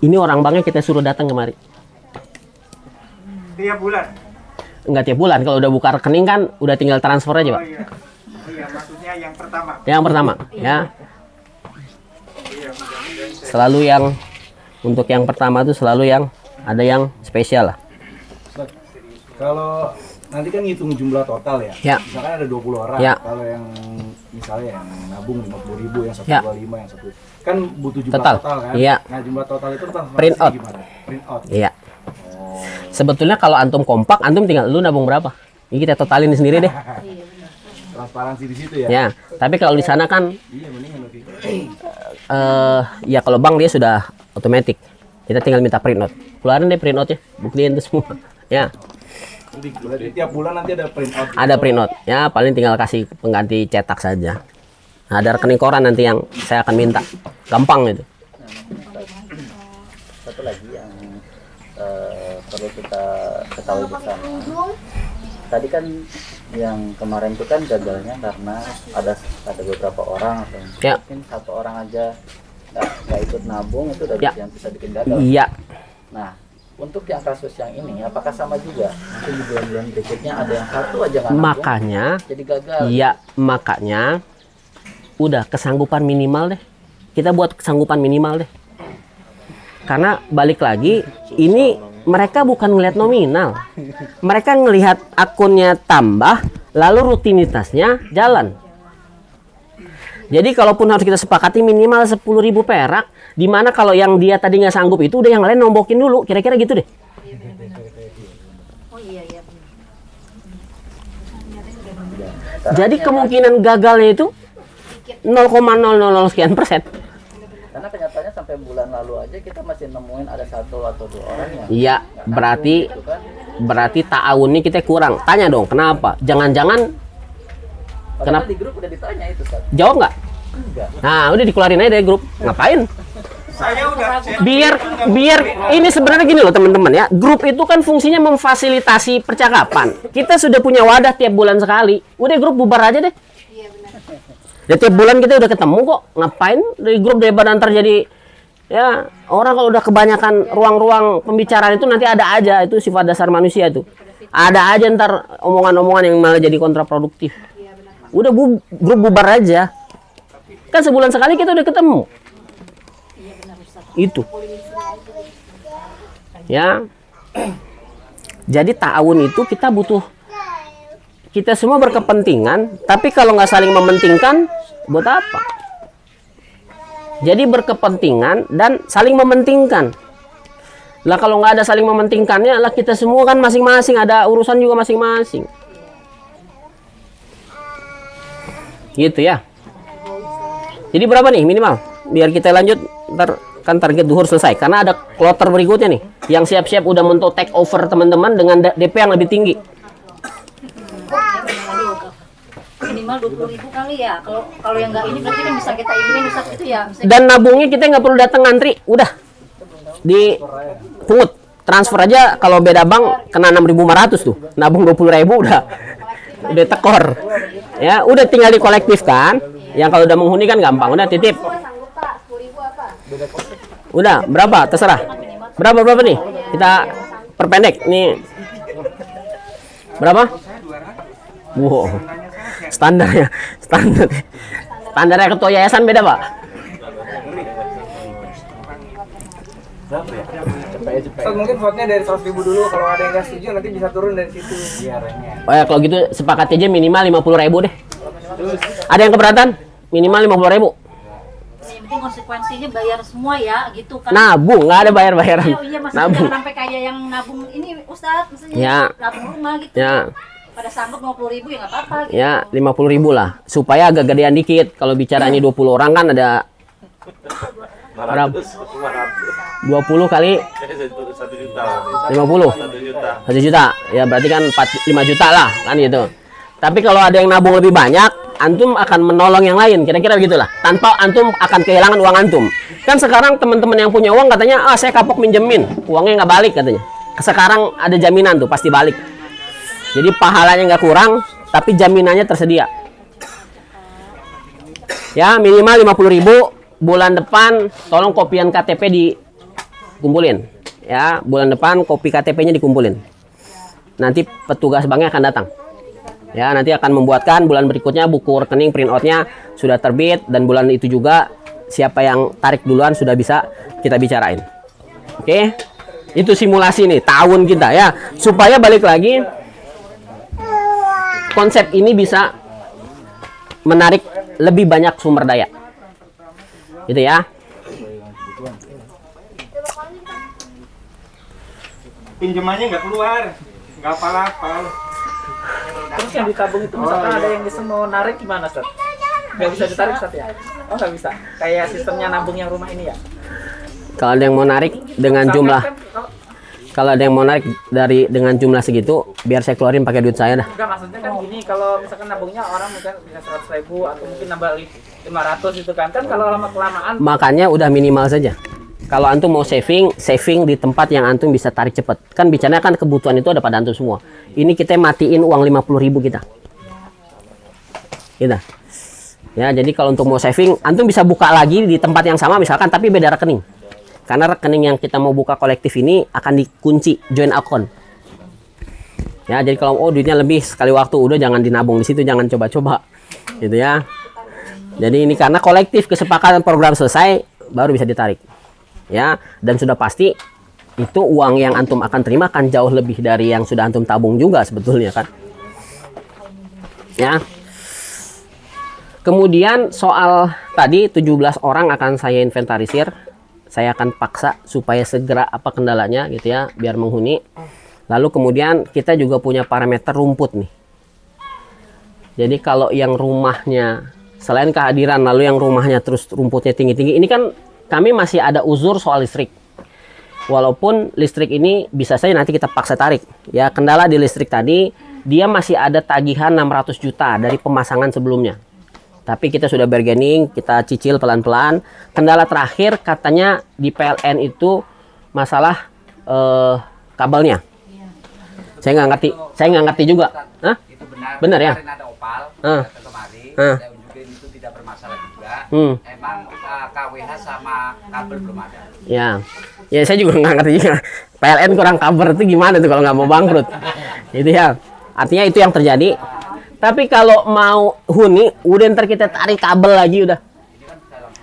Ini orang banknya kita suruh datang kemari. Tiap bulan. Enggak tiap bulan, kalau udah buka rekening kan udah tinggal transfer aja, Pak. Iya. Iya, maksudnya yang pertama. Yang pertama, ya. Selalu yang untuk yang pertama tuh selalu yang ada yang spesial lah. Kalau nanti kan ngitung jumlah total ya. Ya. Misalkan ada 20 orang. Ya. Kalau yang misalnya yang nabung 50.000, yang 125, Ya. yang 1 kan butuh jumlah Total. total kan. Iya. Nah, jumlah total itu transferasi Print out. gimana? Print out. Iya. Sebetulnya kalau antum kompak, antum tinggal lu nabung berapa? Ini kita totalin sendiri deh. Transparansi di situ ya. Ya. Tapi kalau di sana kan Iya, mendingan oke. ya kalau bank dia sudah otomatis. Kita tinggal minta print out. Keluarin deh print outnya, buktiin itu semua. Ya. Berarti tiap bulan nanti ada print out. Ada print out. Ya, paling tinggal kasih pengganti cetak saja. Nah, ada rekening koran nanti yang saya akan minta. Gampang itu. Satu lagi yang perlu kita ketahui bersama. Tadi kan yang kemarin itu kan gagalnya karena ada beberapa orang atau Ya. mungkin 1 orang aja nggak ikut nabung itu udah Ya. yang bisa bikin gagal. Iya. Nah, untuk yang kasus yang ini apakah sama juga? Mungkin di bulan-bulan berikutnya ada yang 1 aja nggak nabung, Makanya jadi gagal. iya, makanya udah kesanggupan minimal deh. Kita buat kesanggupan minimal deh. Karena balik lagi ini mereka bukan ngelihat nominal. Mereka ngelihat akunnya tambah lalu rutinitasnya jalan. Jadi kalaupun harus kita sepakati minimal 10.000 perak, di mana kalau yang dia tadi nggak sanggup itu udah yang lain nombokin dulu, kira-kira gitu deh. Oh iya iya. Jadi kemungkinan gagalnya itu 0,000 sekian persen. Karena kenyataannya sampai bulan lalu aja kita masih nemuin ada 1 atau 2 orang yang Iya, nggak berarti nabung gitu kan. berarti ta'awunnya kita kurang. Tanya dong, kenapa? Jangan-jangan Padahal Kenapa? di grup udah ditanya itu, Ustaz. jawab nggak? Enggak. Nah, udah dikeluarin aja dari grup. Ngapain? Saya udah cek. Biar ini sebenarnya gini loh teman-teman ya. Grup itu kan fungsinya memfasilitasi percakapan. Kita sudah punya wadah tiap bulan sekali. Udah grup bubar aja deh. Ya tiap bulan kita udah ketemu kok. Ngapain dari grup daripada ntar jadi ya orang kalau udah kebanyakan ruang-ruang pembicaraan itu nanti ada aja, itu sifat dasar manusia tuh. Ada aja ntar omongan-omongan yang malah jadi kontraproduktif. Udah grup bubar aja. Kan sebulan sekali kita udah ketemu. itu. Ya. Jadi ta'awun itu kita butuh, kita semua berkepentingan, tapi kalau nggak saling mementingkan, buat apa? Jadi berkepentingan dan saling mementingkan. Lah kalau nggak ada saling mementingkannya, lah kita semua kan masing-masing ada urusan juga masing-masing. Gitu ya. Jadi berapa nih minimal? Biar kita lanjut, ntar kan target duhur selesai. Karena ada kloter berikutnya nih, yang siap-siap udah untuk take over teman-teman dengan DP yang lebih tinggi. Minimal 20.000 kali ya. Kalau yang nggak ini berarti kan bisa kita ini bisa itu ya. Bisa Dan nabungnya kita nggak perlu datang ngantri, udah di pungut transfer aja. Kalau beda bank kena 6.500 tuh, nabung 20.000 udah tekor. Ya udah tinggal dikolektifkan. Yang kalau udah menghuni kan gampang, udah titip. Udah berapa terserah. Berapa nih? Kita perpendek nih. Berapa? Wow. Standarnya ketua yayasan beda, Pak. Ustaz, mungkin vote-nya dari 100.000 dulu. Kalau ada yang nggak setuju nanti bisa turun dari situ. Oh ya, kalau gitu sepakat aja minimal 50.000 deh. Ada yang keberatan? Minimal 50.000. yang penting konsekuensinya bayar semua ya gitu kan. Nabung, nggak ada bayar-bayaran. Iya, maksudnya Nabung. jangan sampai kayak yang nabung ini Ustadz, maksudnya Ya. nabung rumah gitu. Ya. Pada sanggup 50.000 ya nggak apa-apa gitu. Ya, 50.000 lah. Supaya agak gedean dikit. Kalau bicara ini 20 orang kan ada 20 kali 1 juta. 50. 1 juta. 1 juta. Ya berarti kan 5 juta lah kan gitu. Tapi kalau ada yang nabung lebih banyak, antum akan menolong yang lain. Kira-kira begitulah. Tanpa antum akan kehilangan uang antum. Kan sekarang teman-teman yang punya uang katanya, saya kapok minjemin, uangnya nggak balik katanya. Sekarang ada jaminan tuh pasti balik. Jadi pahalanya nggak kurang, tapi jaminannya tersedia. Ya minimal 50.000. Bulan depan tolong kopian KTP dikumpulin. Ya bulan depan kopi KTP-nya dikumpulin. Nanti petugas banknya akan datang. Ya nanti akan membuatkan bulan berikutnya buku rekening print out-nya sudah terbit, dan bulan itu juga siapa yang tarik duluan sudah bisa kita bicarain. Oke, itu simulasi nih tahun kita ya, supaya balik lagi konsep ini bisa menarik lebih banyak sumber daya, gitu ya. Pinjamannya nggak keluar, nggak apa-apa. Terus yang ditabung itu misalkan ada yang bisa mau narik gimana, Ustaz? Nggak bisa ditarik, Ustaz ya? Oh nggak bisa? Kayak sistemnya nabung yang rumah ini ya? Kalau ada yang mau narik dengan jumlah, kalau ada yang mau narik dengan jumlah segitu, biar saya keluarin pakai duit saya dah. Enggak, maksudnya kan gini, kalau misalkan nabungnya orang mungkin bisa 100.000 atau mungkin nambah 500 itu kan kalau lama kelamaan. Makanya udah minimal saja. Kalau antum mau saving di tempat yang antum bisa tarik cepat. Kan bicaranya kan kebutuhan itu ada pada antum semua. Ini kita matiin uang 50.000 kita. Gitu. Ya, jadi kalau untuk mau saving, antum bisa buka lagi di tempat yang sama misalkan, tapi beda rekening. Karena rekening yang kita mau buka kolektif ini akan dikunci joint account. Ya, jadi kalau duitnya lebih sekali waktu, udah jangan dinabung di situ, jangan coba-coba. Gitu ya. Jadi ini karena kolektif, kesepakatan program selesai baru bisa ditarik. Ya, dan sudah pasti itu uang yang antum akan terima kan jauh lebih dari yang sudah antum tabung juga sebetulnya kan. Ya. Kemudian soal tadi 17 orang akan saya inventarisir. Saya akan paksa supaya segera apa kendalanya gitu ya, biar menghuni. Lalu kemudian kita juga punya parameter rumput nih. Jadi kalau yang rumahnya selain kehadiran lalu yang rumahnya terus rumputnya tinggi-tinggi, ini kan kami masih ada uzur soal listrik. Walaupun listrik ini bisa saja nanti kita paksa tarik. Ya, kendala di listrik tadi, dia masih ada tagihan 600 juta dari pemasangan sebelumnya. Tapi kita sudah bargaining, kita cicil pelan-pelan. Kendala terakhir katanya di PLN itu masalah kabelnya. Saya nggak ngerti juga. Hah? Itu benar. Benar ya? Kemarin ada opal, kemari, saya unjukin itu tidak bermasalah juga. Emang KWH sama kabel belum ada. Ya, ya saya juga nggak ngerti juga. PLN kurang cover itu gimana tuh kalau nggak mau bangkrut? Itu ya. Artinya itu yang terjadi. Tapi kalau mau huni, udah ntar kita tarik kabel lagi udah.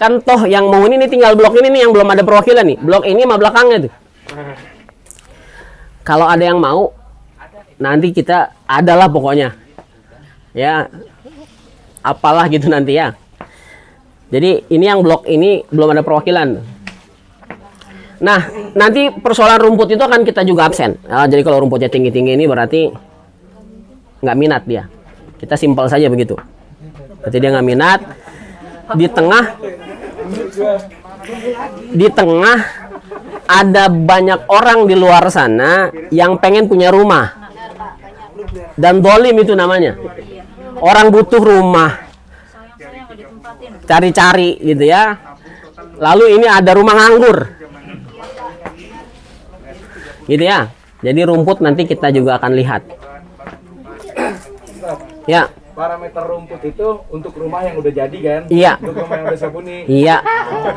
kan toh yang mau ini tinggal blok ini nih yang belum ada perwakilan nih. Blok ini sama belakangnya tuh. Kalau ada yang mau, nanti kita adalah pokoknya. Ya, apalah gitu nanti ya. Jadi ini yang blok ini belum ada perwakilan. Nah, nanti persoalan rumput itu akan kita juga absen. Nah, jadi kalau rumputnya tinggi-tinggi ini berarti nggak minat dia. Kita simpel saja begitu. Berarti dia nggak minat. Di tengah ada banyak orang di luar sana yang pengen punya rumah. Dan dolim itu namanya. Orang butuh rumah. Cari-cari gitu ya. Lalu ini ada rumah nganggur. Gitu ya. Jadi rumput nanti kita juga akan lihat. Ya. Parameter rumput itu untuk rumah yang udah jadi kan? Iya. Untuk rumah yang udah sabuni. Iya.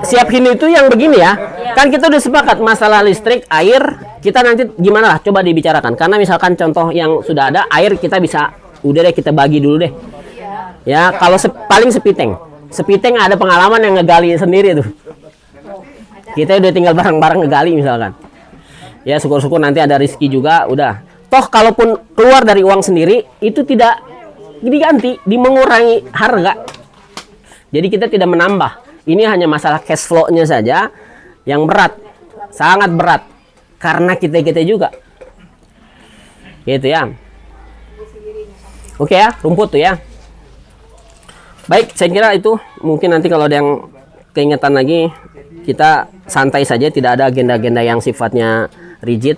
Siapin itu yang begini ya. Kan kita udah sepakat masalah listrik, air, kita nanti gimana lah coba dibicarakan. Karena misalkan contoh yang sudah ada, air kita bisa udah deh kita bagi dulu deh. Ya, kalau paling sepiteng. Sepiteng ada pengalaman yang ngegali sendiri tuh. Kita udah tinggal bareng-bareng ngegali misalkan. Ya, syukur-syukur nanti ada rezeki juga, udah. Toh kalaupun keluar dari uang sendiri, itu tidak diganti, mengurangi harga. Jadi kita tidak menambah. Ini hanya masalah cash flow-nya saja yang berat, sangat berat karena kita juga. Gitu ya. Oke ya, rumput tuh ya. Baik, saya kira itu mungkin nanti kalau ada yang keingetan lagi kita santai saja, tidak ada agenda-agenda yang sifatnya rigid.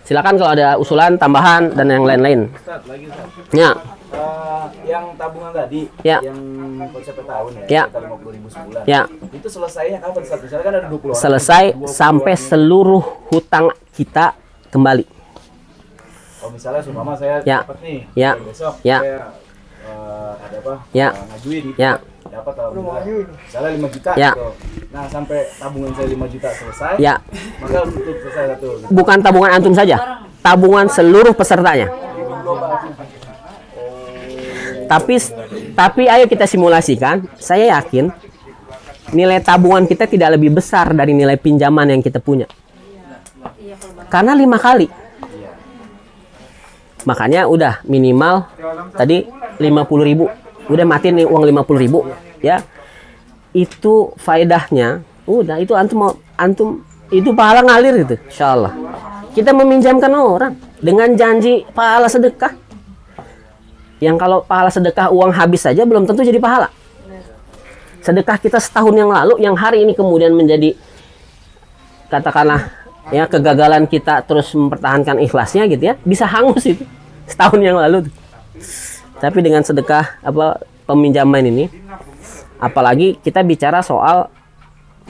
Silakan kalau ada usulan, tambahan dan yang lain-lain. Ya. Yang tabungan tadi, ya, yang konsep tahun ya, 50.000 sebulan. Ya. Itu selesainya kapan? Misalkan kan ada 20 orang. Selesai 20 sampai orang. Seluruh hutang kita kembali. Oh, misalnya seumpama saya ya, dapat nih, ya, besok ya, saya ada apa? Ya, ngajuin, ya, dapat misalnya 5 juta. Ya. Gitu. Nah, sampai tabungan saya 5 juta selesai. Ya. Maka tutup selesai satu. Gitu. Bukan tabungan antum saja, tabungan seluruh pesertanya. Tapi ayo kita simulasikan. Saya yakin nilai tabungan kita tidak lebih besar dari nilai pinjaman yang kita punya. Karena 5 kali. Makanya udah minimal tadi 50.000. Udah mati nih uang 50.000 ya. Itu faedahnya. Udah itu antum itu pahala ngalir itu, insyaallah. Kita meminjamkan orang dengan janji pahala sedekah. Yang kalau pahala sedekah uang habis saja belum tentu jadi pahala. Sedekah kita setahun yang lalu, yang hari ini kemudian menjadi katakanlah ya kegagalan kita terus mempertahankan ikhlasnya gitu ya, bisa hangus itu setahun yang lalu. Tapi dengan sedekah peminjaman ini, apalagi kita bicara soal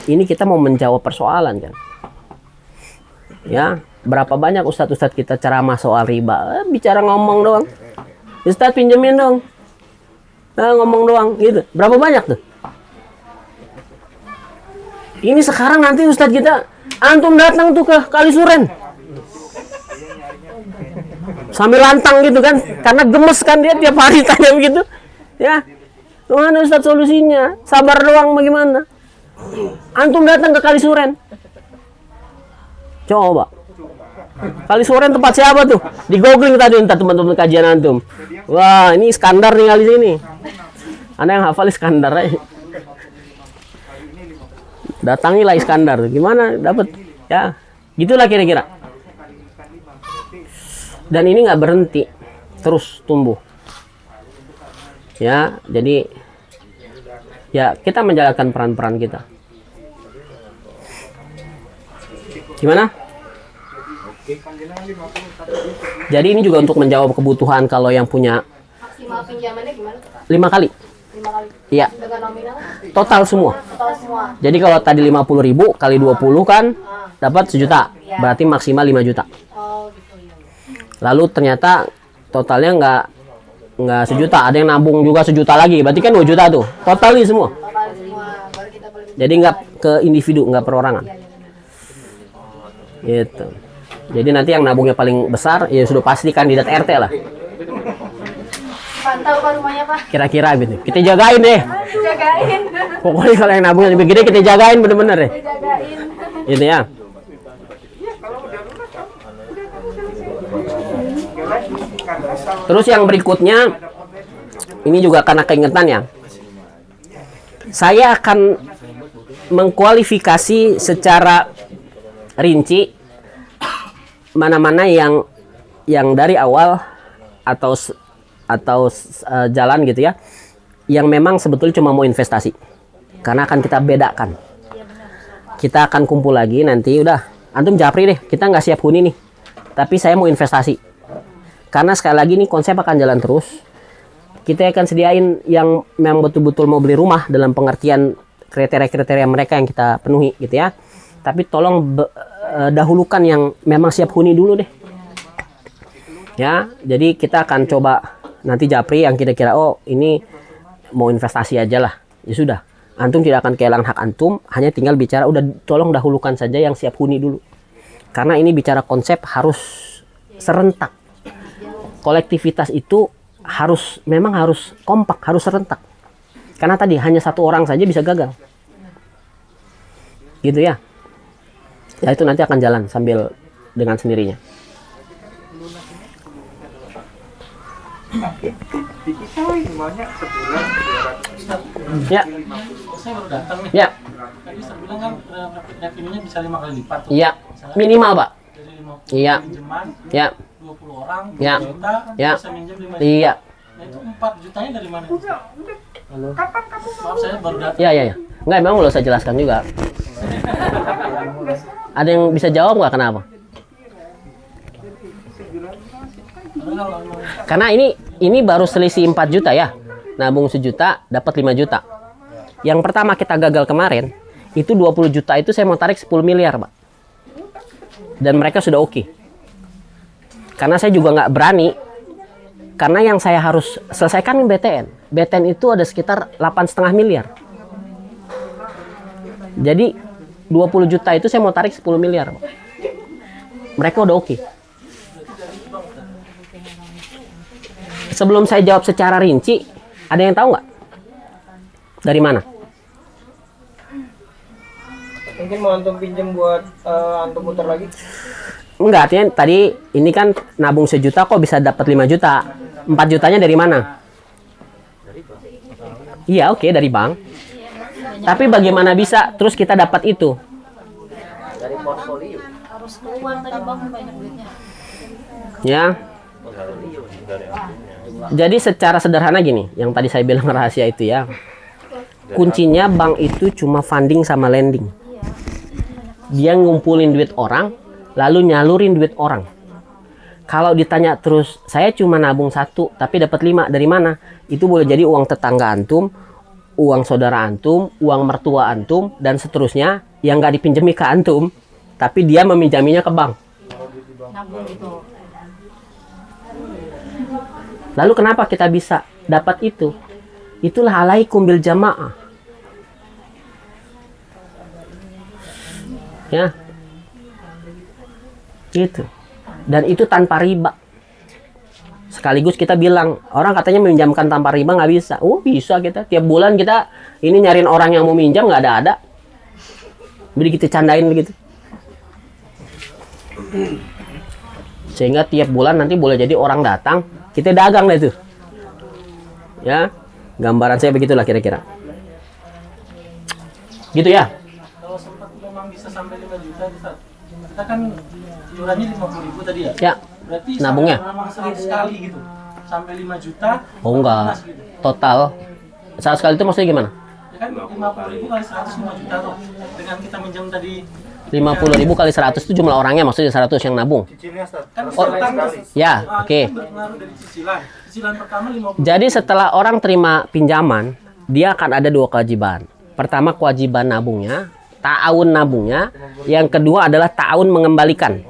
ini kita mau menjawab persoalan kan. Ya, berapa banyak ustadz-ustadz kita ceramah soal riba, bicara ngomong doang. Ustadz pinjemin dong, ngomong doang gitu. Berapa banyak tuh? Ini sekarang nanti ustadz kita, antum datang tuh ke Kalisuren, sambil lantang gitu kan, karena gemes kan dia tiap hari tanya begitu. Ya, mana ustadz solusinya? Sabar doang bagaimana? Antum datang ke Kalisuren, coba. Kalisuren tempat siapa tuh? Di googling tadi entar teman-teman kajian antum. Wah, ini Iskandar tinggal di sini. Anda yang hafal Iskandar aja. Datangilah Iskandar. Gimana dapat? Ya, gitulah kira-kira. Dan ini nggak berhenti, terus tumbuh. Ya, jadi ya kita menjalankan peran-peran kita. Gimana? Jadi ini juga untuk menjawab kebutuhan kalau yang punya. Maksimal pinjamannya gimana? 5 kali. 5 kali. Iya. Dengan nominal? Total semua. Total semua. Jadi kalau tadi 50.000 kali 20 kan dapat 1 juta. Berarti maksimal 5 juta. Oh, gitu ya. Lalu ternyata totalnya nggak 1 juta, ada yang nabung juga 1 juta lagi. Berarti kan 2 juta tuh. Total ini semua. Total semua. Baru kita boleh. Jadi nggak ke individu, nggak perorangan. Gitu. Jadi nanti yang nabungnya paling besar ya sudah pasti kandidat RT lah. Pantau Pak rumahnya Pak. Kira-kira gitu. Kita jagain deh. Jagain. Pokoknya kalau yang nabung lebih gede kita jagain bener-bener deh. Jagain. Gitu ya. Terus yang berikutnya, ini juga karena keingetan ya. Saya akan mengkualifikasi secara rinci mana-mana yang dari awal atau jalan gitu ya, yang memang sebetulnya cuma mau investasi. Karena akan kita bedakan. Kita akan kumpul lagi nanti, udah antum japri deh, kita nggak siap huni nih, tapi saya mau investasi. Karena sekali lagi nih konsep akan jalan terus. Kita akan sediain yang memang betul-betul mau beli rumah dalam pengertian kriteria-kriteria mereka yang kita penuhi gitu ya. Tapi tolong dahulukan yang memang siap huni dulu deh. Ya, jadi kita akan coba nanti japri yang kira-kira oh ini mau investasi aja lah. Ya sudah, antum tidak akan kehilangan hak antum, hanya tinggal bicara udah tolong dahulukan saja yang siap huni dulu. Karena ini bicara konsep harus serentak. Kolektivitas itu memang harus kompak, harus serentak. Karena tadi hanya satu orang saja bisa gagal. Gitu ya. Ya itu nanti akan jalan sambil dengan sendirinya. Ya. Saya baru datang nih. Ya. Tadi saya bilang kan revenue-nya bisa 5 kali lipat tuh. Iya. Minimal, Pak. Dari 50 Iya. pinjaman, Ya. 20 orang, Ya. 2 juta, Ya. bisa minjem 5 juta. Iya. Nah itu 4 jutanya dari mana? Maaf saya baru datang. Iya, iya, iya. Enggak, memang lo saya jelaskan juga. Ada yang bisa jawab nggak kenapa? Karena ini baru selisih 4 juta ya. Nabung 1 juta, dapat 5 juta. Yang pertama kita gagal kemarin, itu 20 juta itu saya mau tarik 10 miliar, Pak. Dan mereka sudah oke. Karena saya juga nggak berani. Karena yang saya harus selesaikan BTN. BTN itu ada sekitar 8,5 miliar. Jadi 20 juta itu saya mau tarik 10 miliar. Pak. Mereka udah oke. Sebelum saya jawab secara rinci, ada yang tahu nggak? Dari mana? Mungkin mau antum pinjam buat antum putar lagi? Enggak, artinya tadi ini kan nabung 1 juta kok bisa dapat 5 juta. 4 jutanya dari mana? Iya, oke, dari bank. Tapi bagaimana bisa terus kita dapat itu? Dari portfolio. Harus keluar tadi bang banyak duitnya. Ya. Jadi secara sederhana gini, yang tadi saya bilang rahasia itu ya. Kuncinya bank itu cuma funding sama lending. Dia ngumpulin duit orang, lalu nyalurin duit orang. Kalau ditanya terus, saya cuma nabung 1, tapi dapat 5 dari mana? Itu boleh jadi uang tetangga antum, uang saudara antum, uang mertua antum, dan seterusnya yang nggak dipinjami ke antum, tapi dia meminjaminya ke bank. Nabung gitu. Lalu kenapa kita bisa dapat itu? Itulah alaikum bil jamaah. Ya. Gitu. Dan itu tanpa riba. Sekaligus kita bilang, orang katanya meminjamkan tanpa riba nggak bisa. Oh bisa kita. Tiap bulan kita ini nyariin orang yang mau minjam nggak ada. Jadi kita candain begitu. Sehingga tiap bulan nanti boleh jadi orang datang, kita dagang lah itu. Ya, gambaran saya begitulah kira-kira. Gitu ya. Kalau sempat memang bisa sampai 5 juta, kita kan iurannya 50.000 tadi ya? Ya. Berarti Nabungnya? memang sekali gitu. Sampai 5 juta. Oh enggak. Gitu. Total. Saat sekali itu maksudnya gimana? Ya kan 50.000 kali 100 5 juta tuh. Dengan kita minjam tadi 50.000 kali 100 itu jumlah orangnya, maksudnya 100 yang nabung. kan Oh, ya, oke. Kan berpengaruh dari cicilan. Cicilan pertama 50. Jadi setelah orang terima pinjaman, dia akan ada 2 kewajiban. Pertama kewajiban nabungnya, ta'awun nabungnya. Yang kedua adalah ta'awun mengembalikan.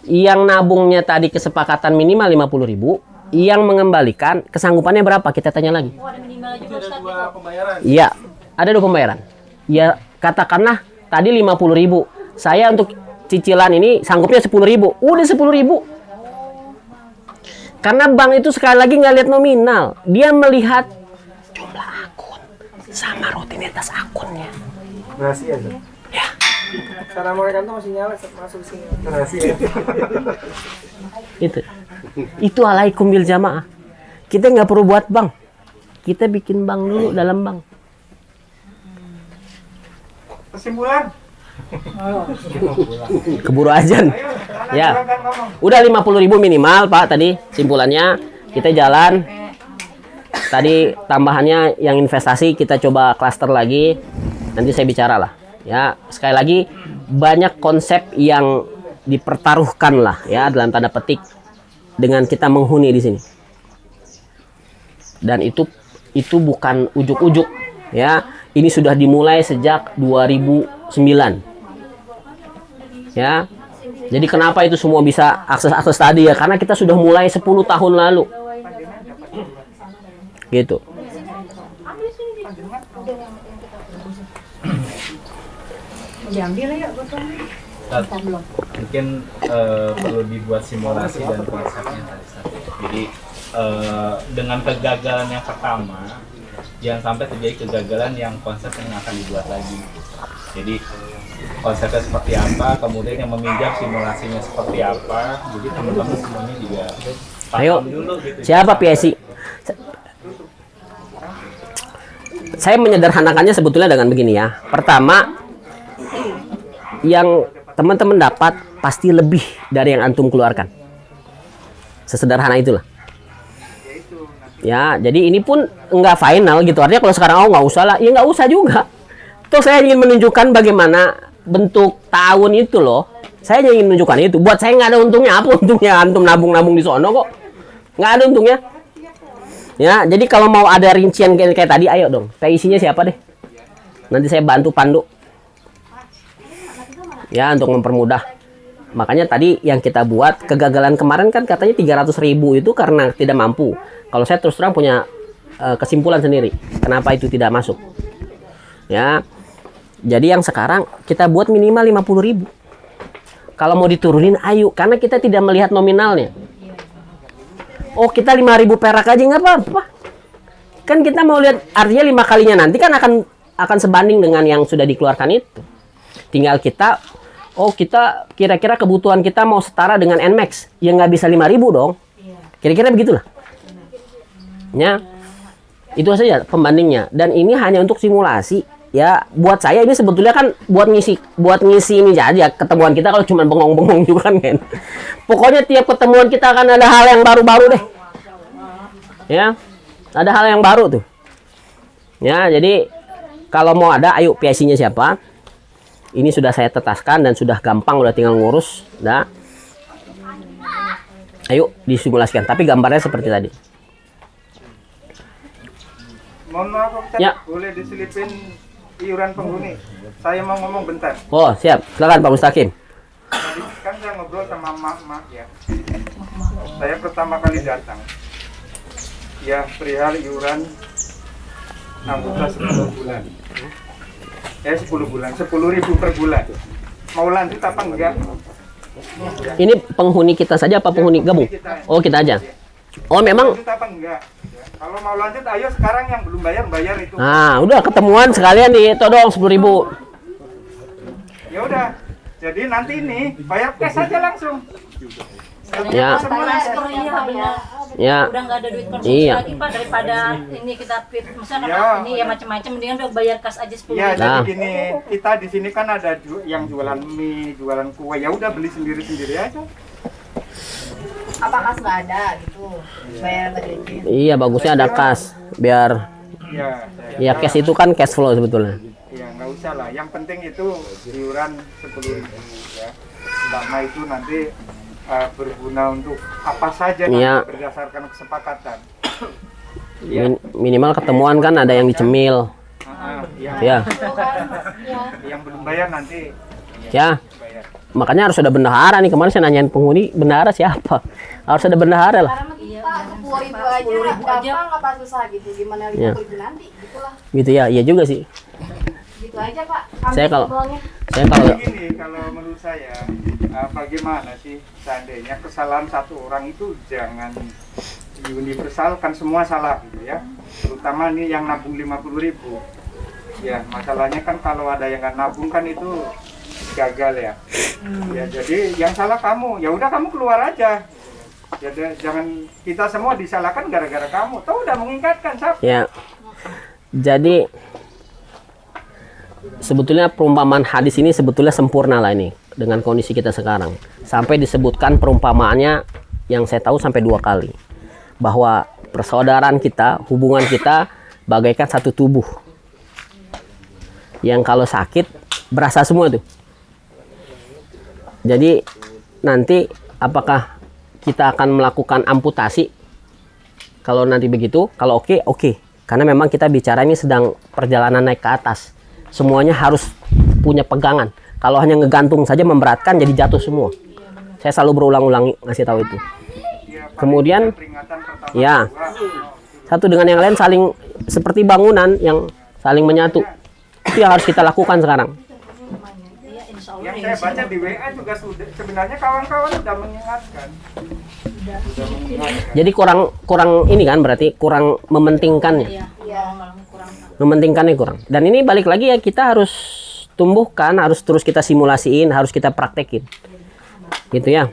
Yang nabungnya tadi kesepakatan minimal 50.000, yang mengembalikan kesanggupannya berapa? Kita tanya lagi. Oh ada minimal juga Ada Ustaz 2 gitu. pembayaran. Iya, ada 2 pembayaran. Ya, katakanlah tadi 50.000. Saya untuk cicilan ini sanggupnya 10.000. Udah 10.000. Karena bank itu sekali lagi nggak lihat nominal, dia melihat jumlah akun sama rutinitas akunnya. Rahasia tuh. Ya. Cara mereka tuh masih nyala masuk sini. Rahasia. Itu alaikum bil jamaah. Kita nggak perlu buat bank. Kita bikin bank dulu dalam bank. Kesimpulan. Keburu ajan. Ya. Udah 50.000 minimal, Pak, tadi simpulannya. Kita jalan. Tadi tambahannya yang investasi kita coba klaster lagi. Nanti saya bicara lah. Ya, sekali lagi banyak konsep yang dipertaruhkan lah ya dalam tanda petik dengan kita menghuni di sini. Dan itu bukan ujuk-ujuk ya. Ini sudah dimulai sejak 2009. Ya. Jadi kenapa itu semua bisa akses tadi ya? Karena kita sudah mulai 10 tahun lalu. Gitu. Mungkin perlu dibuat simulasi dan konsepnya tadi. Jadi dengan kegagalan yang pertama, jangan sampai terjadi kegagalan yang konsepnya yang akan dibuat lagi. Jadi konsepnya seperti apa, kemudian yang meminjam simulasinya seperti apa. Jadi teman-teman semuanya juga Ayo, dulu gitu. siapa PSI? Saya menyederhanakannya sebetulnya dengan begini ya. Pertama, yang teman-teman dapat pasti lebih dari yang antum keluarkan. Sesederhana itulah. Ya, jadi ini pun enggak final gitu. Artinya kalau sekarang nggak usah lah, ya nggak usah juga. Tuh saya ingin menunjukkan bagaimana bentuk tahun itu loh. Saya ingin menunjukkan itu. Buat saya nggak ada untungnya. Apa untungnya antum nabung-nabung di sono kok? Nggak ada untungnya. Ya, jadi kalau mau ada rincian kayak tadi, ayo dong. Isinya siapa deh? Nanti saya bantu pandu. Ya, untuk mempermudah. Makanya tadi yang kita buat kegagalan kemarin kan katanya 300.000 itu karena tidak mampu. Kalau saya terus terang punya kesimpulan sendiri. Kenapa itu tidak masuk? Ya. Jadi yang sekarang kita buat minimal 50.000. Kalau mau diturunin ayo, karena kita tidak melihat nominalnya. Oh, kita 5.000 perak aja nggak apa-apa. Kan kita mau lihat artinya 5 kalinya nanti kan akan sebanding dengan yang sudah dikeluarkan itu. Tinggal kita kita kira-kira kebutuhan kita mau setara dengan Nmax, ya nggak bisa 5.000 dong. Kira-kira begitulah. Ya, itu saja pembandingnya. Dan ini hanya untuk simulasi. Ya, buat saya ini sebetulnya kan buat ngisi ini aja ketemuan kita. Kalau cuma bengong-bengong juga kan. Pokoknya tiap ketemuan kita akan ada hal yang baru-baru deh. Ya, ada hal yang baru tuh. Ya, jadi kalau mau ada, ayo PSI-nya siapa? Ini sudah saya tetaskan dan sudah gampang, udah tinggal ngurus. Nah, ayo disimulasikan. Tapi gambarnya seperti tadi. Mohon maaf, Ustaz, ya. Boleh diselipin iuran penghuni. Saya mau ngomong bentar. Oh, siap. Silakan Pak Mustaqim. Tadi kan saya ngobrol sama mak ya. Saya pertama kali datang. Ya, perihal iuran anggota 10 bulan. 10 bulan, 10.000 per bulan. Mau lanjut apa enggak? Ini penghuni kita saja apa penghuni gabung? Oh, kita aja. Oh, memang. Lanjut apa enggak? Kalau mau lanjut, ayo sekarang yang belum bayar itu. Nah, udah ketemuan sekalian di todong 10.000. Ya udah. Jadi nanti ini bayar cash aja langsung. Ya. Ya. Udah nggak ada duit konsumsi Iya. lagi Pak, daripada ini kita misalkan Ya. ini ya macam-macam, mendingan udah bayar kas aja 10.000. Ya, jadi Nah. gini, kita di sini kan ada yang jualan mie, jualan kue. Ya udah beli sendiri-sendiri aja. Apa kas nggak ada gitu? Bayar lagi. Iya, bagusnya ada kas biar ya cash itu kan cash flow sebetulnya. Ya nggak usah lah. Yang penting itu iuran 10.000 ya. Karena itu nanti berguna untuk apa saja Iya. nanti berdasarkan kesepakatan. Minimal ketemuan kan ada yang dicemil. Ya. Yang belum bayar nanti Ya. bayar. Makanya harus ada bendahara nih. Kemarin saya nanyain penghuni, bendahara siapa? Harus ada bendahara lah. Karena kita 10.000 aja gampang apa susah gitu? Gimana 50.000 nanti? Gitulah. Gitu ya. Iya juga sih. Gitu Itu aja Pak. Saya kalau saya kalau Begini, kalau menurut saya, bagaimana sih seandainya kesalahan satu orang itu jangan diuniversalkan, semua salah gitu ya. Terutama nih yang nabung 50.000. Ya, masalahnya kan kalau ada yang nggak nabung kan itu gagal ya. Ya, jadi yang salah kamu, ya udah kamu keluar aja. Jadi jangan kita semua disalahkan gara-gara kamu. Tahu udah mengingatkan siapa? ya. Jadi sebetulnya perumpamaan hadis ini sebetulnya sempurna lah ini dengan kondisi kita sekarang. Sampai disebutkan perumpamaannya yang saya tahu sampai 2 kali. Bahwa persaudaraan kita, hubungan kita bagaikan satu tubuh. Yang kalau sakit berasa semua tuh. Jadi nanti apakah kita akan melakukan amputasi? Kalau nanti begitu, kalau oke. Karena memang kita bicara ini sedang perjalanan naik ke atas. Semuanya harus punya pegangan. Kalau hanya ngegantung saja memberatkan, jadi jatuh semua. Saya selalu berulang-ulang ngasih tahu itu. Kemudian, ya, satu dengan yang lain saling seperti bangunan yang saling menyatu. Itu yang harus kita lakukan sekarang. Yang saya baca di WA juga sudah, sebenarnya kawan-kawan sudah mengingatkan. Jadi kurang ini kan, berarti kurang mementingkannya. Mementingkannya kurang. Dan ini balik lagi ya, kita harus tumbuhkan, harus terus kita simulasiin, harus kita praktekin. Gitu ya.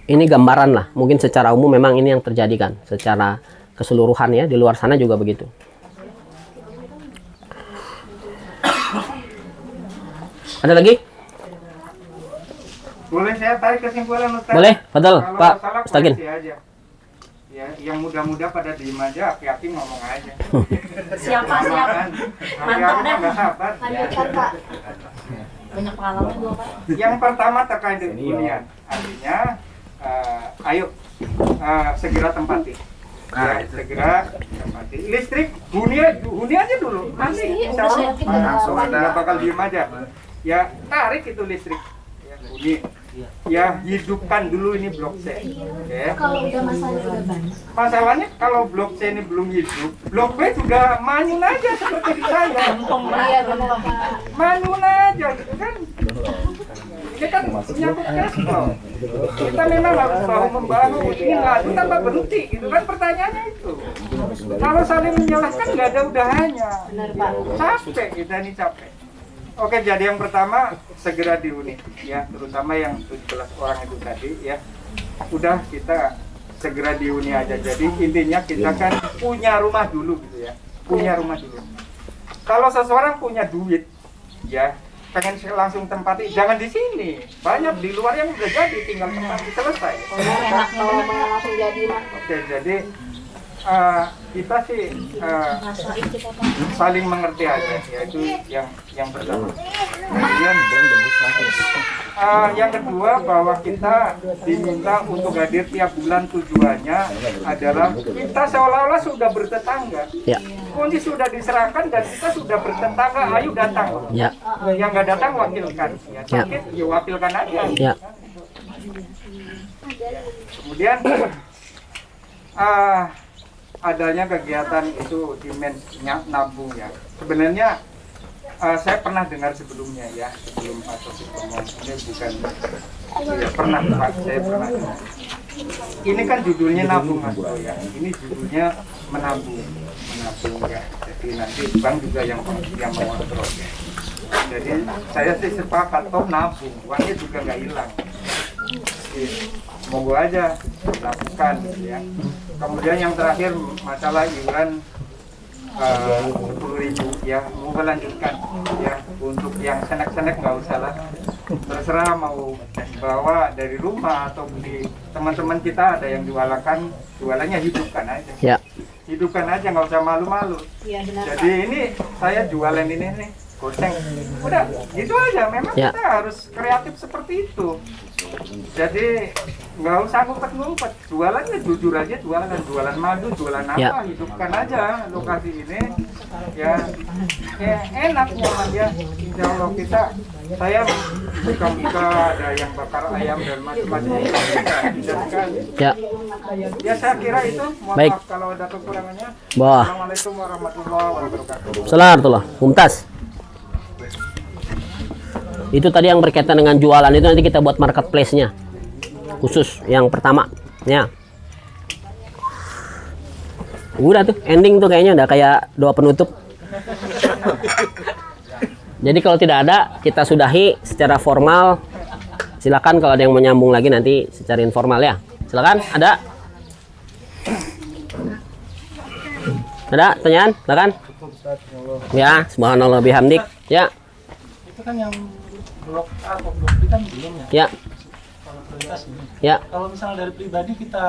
Ini gambaran lah, mungkin secara umum memang ini yang terjadi kan, secara keseluruhan ya, di luar sana juga begitu. Ada lagi? Boleh saya tarik kesimpulan Ustaz? Boleh, betul, Kalau Pak salah Ustagin. koreksi aja. Ya, yang muda-muda pada diem aja, aki-aki ngomong aja. Siapa? Aki-aki mah nggak sabar. Lanjutkan Pak. Banyak pengalaman gua, Pak. Yang pertama terkait dengan hunian, artinya ayo segera tempati. Ya, segera tempati. Listrik, huni aja dulu. Nanti insya Allah langsung ada bakal diem aja. Ya tarik itu listrik. Ya, huni. Ya hidupkan dulu ini blok C. Okay. Kalau udah masalahnya udah banyak. Masalahnya kalau blok C ini belum hidup, blok B juga manyun aja seperti di saya. Iya benar Pak. Manyun aja gitu kan. Ini kan menyangkut cash flow. Kita memang harus bahu membahu, ingin laju tanpa berhenti gitu kan, pertanyaannya itu. Kalau saling menyalahkan nggak ada udahannya. Benar Pak. Capek kita ini capek. Oke, jadi yang pertama segera dihuni ya, terutama yang 17 orang itu tadi ya. Udah kita segera dihuni aja. Jadi intinya kita kan punya rumah dulu gitu ya. Punya rumah dulu. Kalau seseorang punya duit ya, pengen langsung tempati, jangan di sini. Banyak di luar yang udah jadi, tinggal tempati selesai. Enak kalau mau langsung jadi Pak. Oke, jadi kita sih saling mengerti aja, yaitu yang pertama. Kemudian yang kedua, bahwa kita diminta untuk hadir tiap bulan, tujuannya adalah kita seolah-olah sudah bertetangga. Ya. Kunci sudah diserahkan dan kita sudah bertetangga, ayo datang. Ya. Yang nggak datang wakilkan, ya sakit ya wakilkan aja. Ya. Kemudian adanya kegiatan itu dimensinya nabung ya. Sebenarnya saya pernah dengar sebelumnya ya, sebelum Pak Taufik ngomong, ini bukan ya, pernah Pak, saya pernah dengar. Ini kan judulnya nabung Mas Bro ya. Ini judulnya menabung ya. Jadi nanti bank juga yang mengontrol ya. Jadi saya sih sepakat toh nabung, uangnya juga nggak hilang. Monggo aja lakukan ya. Kemudian yang terakhir masalah iuran 10.000 ya, mau lanjutkan ya. Untuk yang senek-senek nggak usah lah, terserah mau bawa dari rumah atau beli. Teman-teman kita ada yang jualannya hidupkan aja. Ya. Hidupkan aja, nggak usah malu-malu. Iya benar Jadi ini saya jualan ini nih goceng. Udah, gitu aja. Memang Ya. kita harus kreatif seperti itu. Jadi nggak usah ngumpet-ngumpet. Jualannya jujur aja, jualan madu, jualan apa, Ya. hidupkan aja lokasi ini. Ya, enak nyaman ya. Insya Allah saya buka-buka, ada yang bakar ayam dan macam-macam. Kita hidupkan. Ya. Ya saya kira itu. Mohon Baik. maaf kalau ada kekurangannya. Wah. Assalamualaikum warahmatullahi wabarakatuh. Salatullah. Mumtaz. Itu tadi yang berkaitan dengan jualan itu nanti kita buat marketplace-nya. Khusus yang pertama, ya. Udah tuh, ending tuh kayaknya udah kayak doa penutup. Jadi kalau tidak ada, kita sudahi secara formal. Silakan kalau ada yang mau nyambung lagi nanti secara informal ya. Silakan, ada? Ada pertanyaan? Silakan. Ya, subhanallah bihamdik. Ya. Itu kan yang blok A atau blok B kan belum ya. Ya. Kalau prioritas ini. Ya. Kalau misalnya dari pribadi kita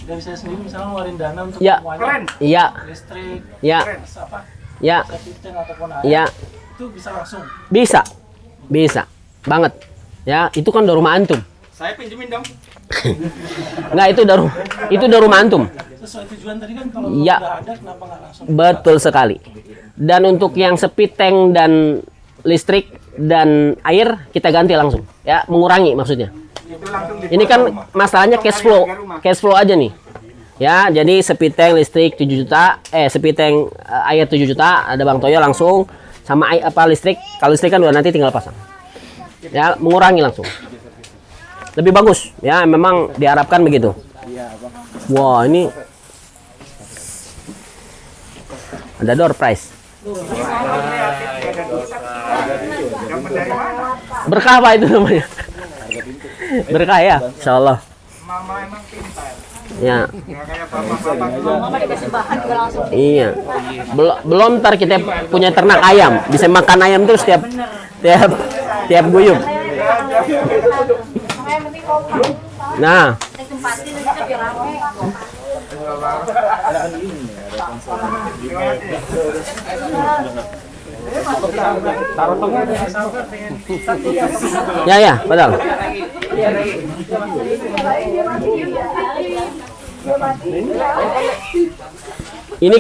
dari saya sendiri misalnya ngeluarin dana untuk Ya. semuanya, Iya. listrik, Ya. apa, Ya. septic tank ataupun air, Ya. itu bisa langsung. Bisa. Bisa. Banget. Ya, itu kan udah rumah antum. Saya pinjemin dong. Enggak, itu udah rumah antum. Sesuai tujuan tadi kan kalau Ya. udah ada kenapa nggak langsung? Betul sekali. Dan untuk yang speed tank dan listrik dan air kita ganti langsung. Ya, mengurangi maksudnya. Itu langsung Ini kan masalahnya cash flow aja nih. Ya, jadi speed tank listrik 7 juta, speed tank air 7 juta, ada Bang Toyo langsung sama listrik. Kalau listrik kan udah nanti tinggal pasang. Ya, mengurangi langsung. Lebih bagus. Ya, memang diharapkan begitu. Wah, ini ada door prize. Berkah apa itu namanya? Berkah ya, insyaallah. Mama emang pintar. Ya. Nggak kayak bapak-bapak dulu. Mama dikasih bahan juga langsung. Iya. Belum ntar kita punya ternak ayam, bisa makan ayam terus tiap guyup. Nah, Tempatin aja biar rame. ya, betul. Ini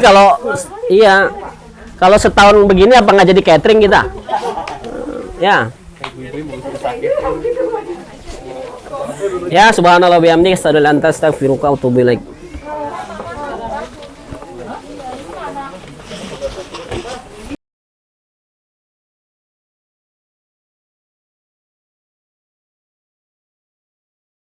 kalau setahun begini apa nggak jadi catering kita? Ya. Ya, subhanallah bihamdihi, asyhadu an la ilaha illa anta, astaghfiruka wa atubu ilaik.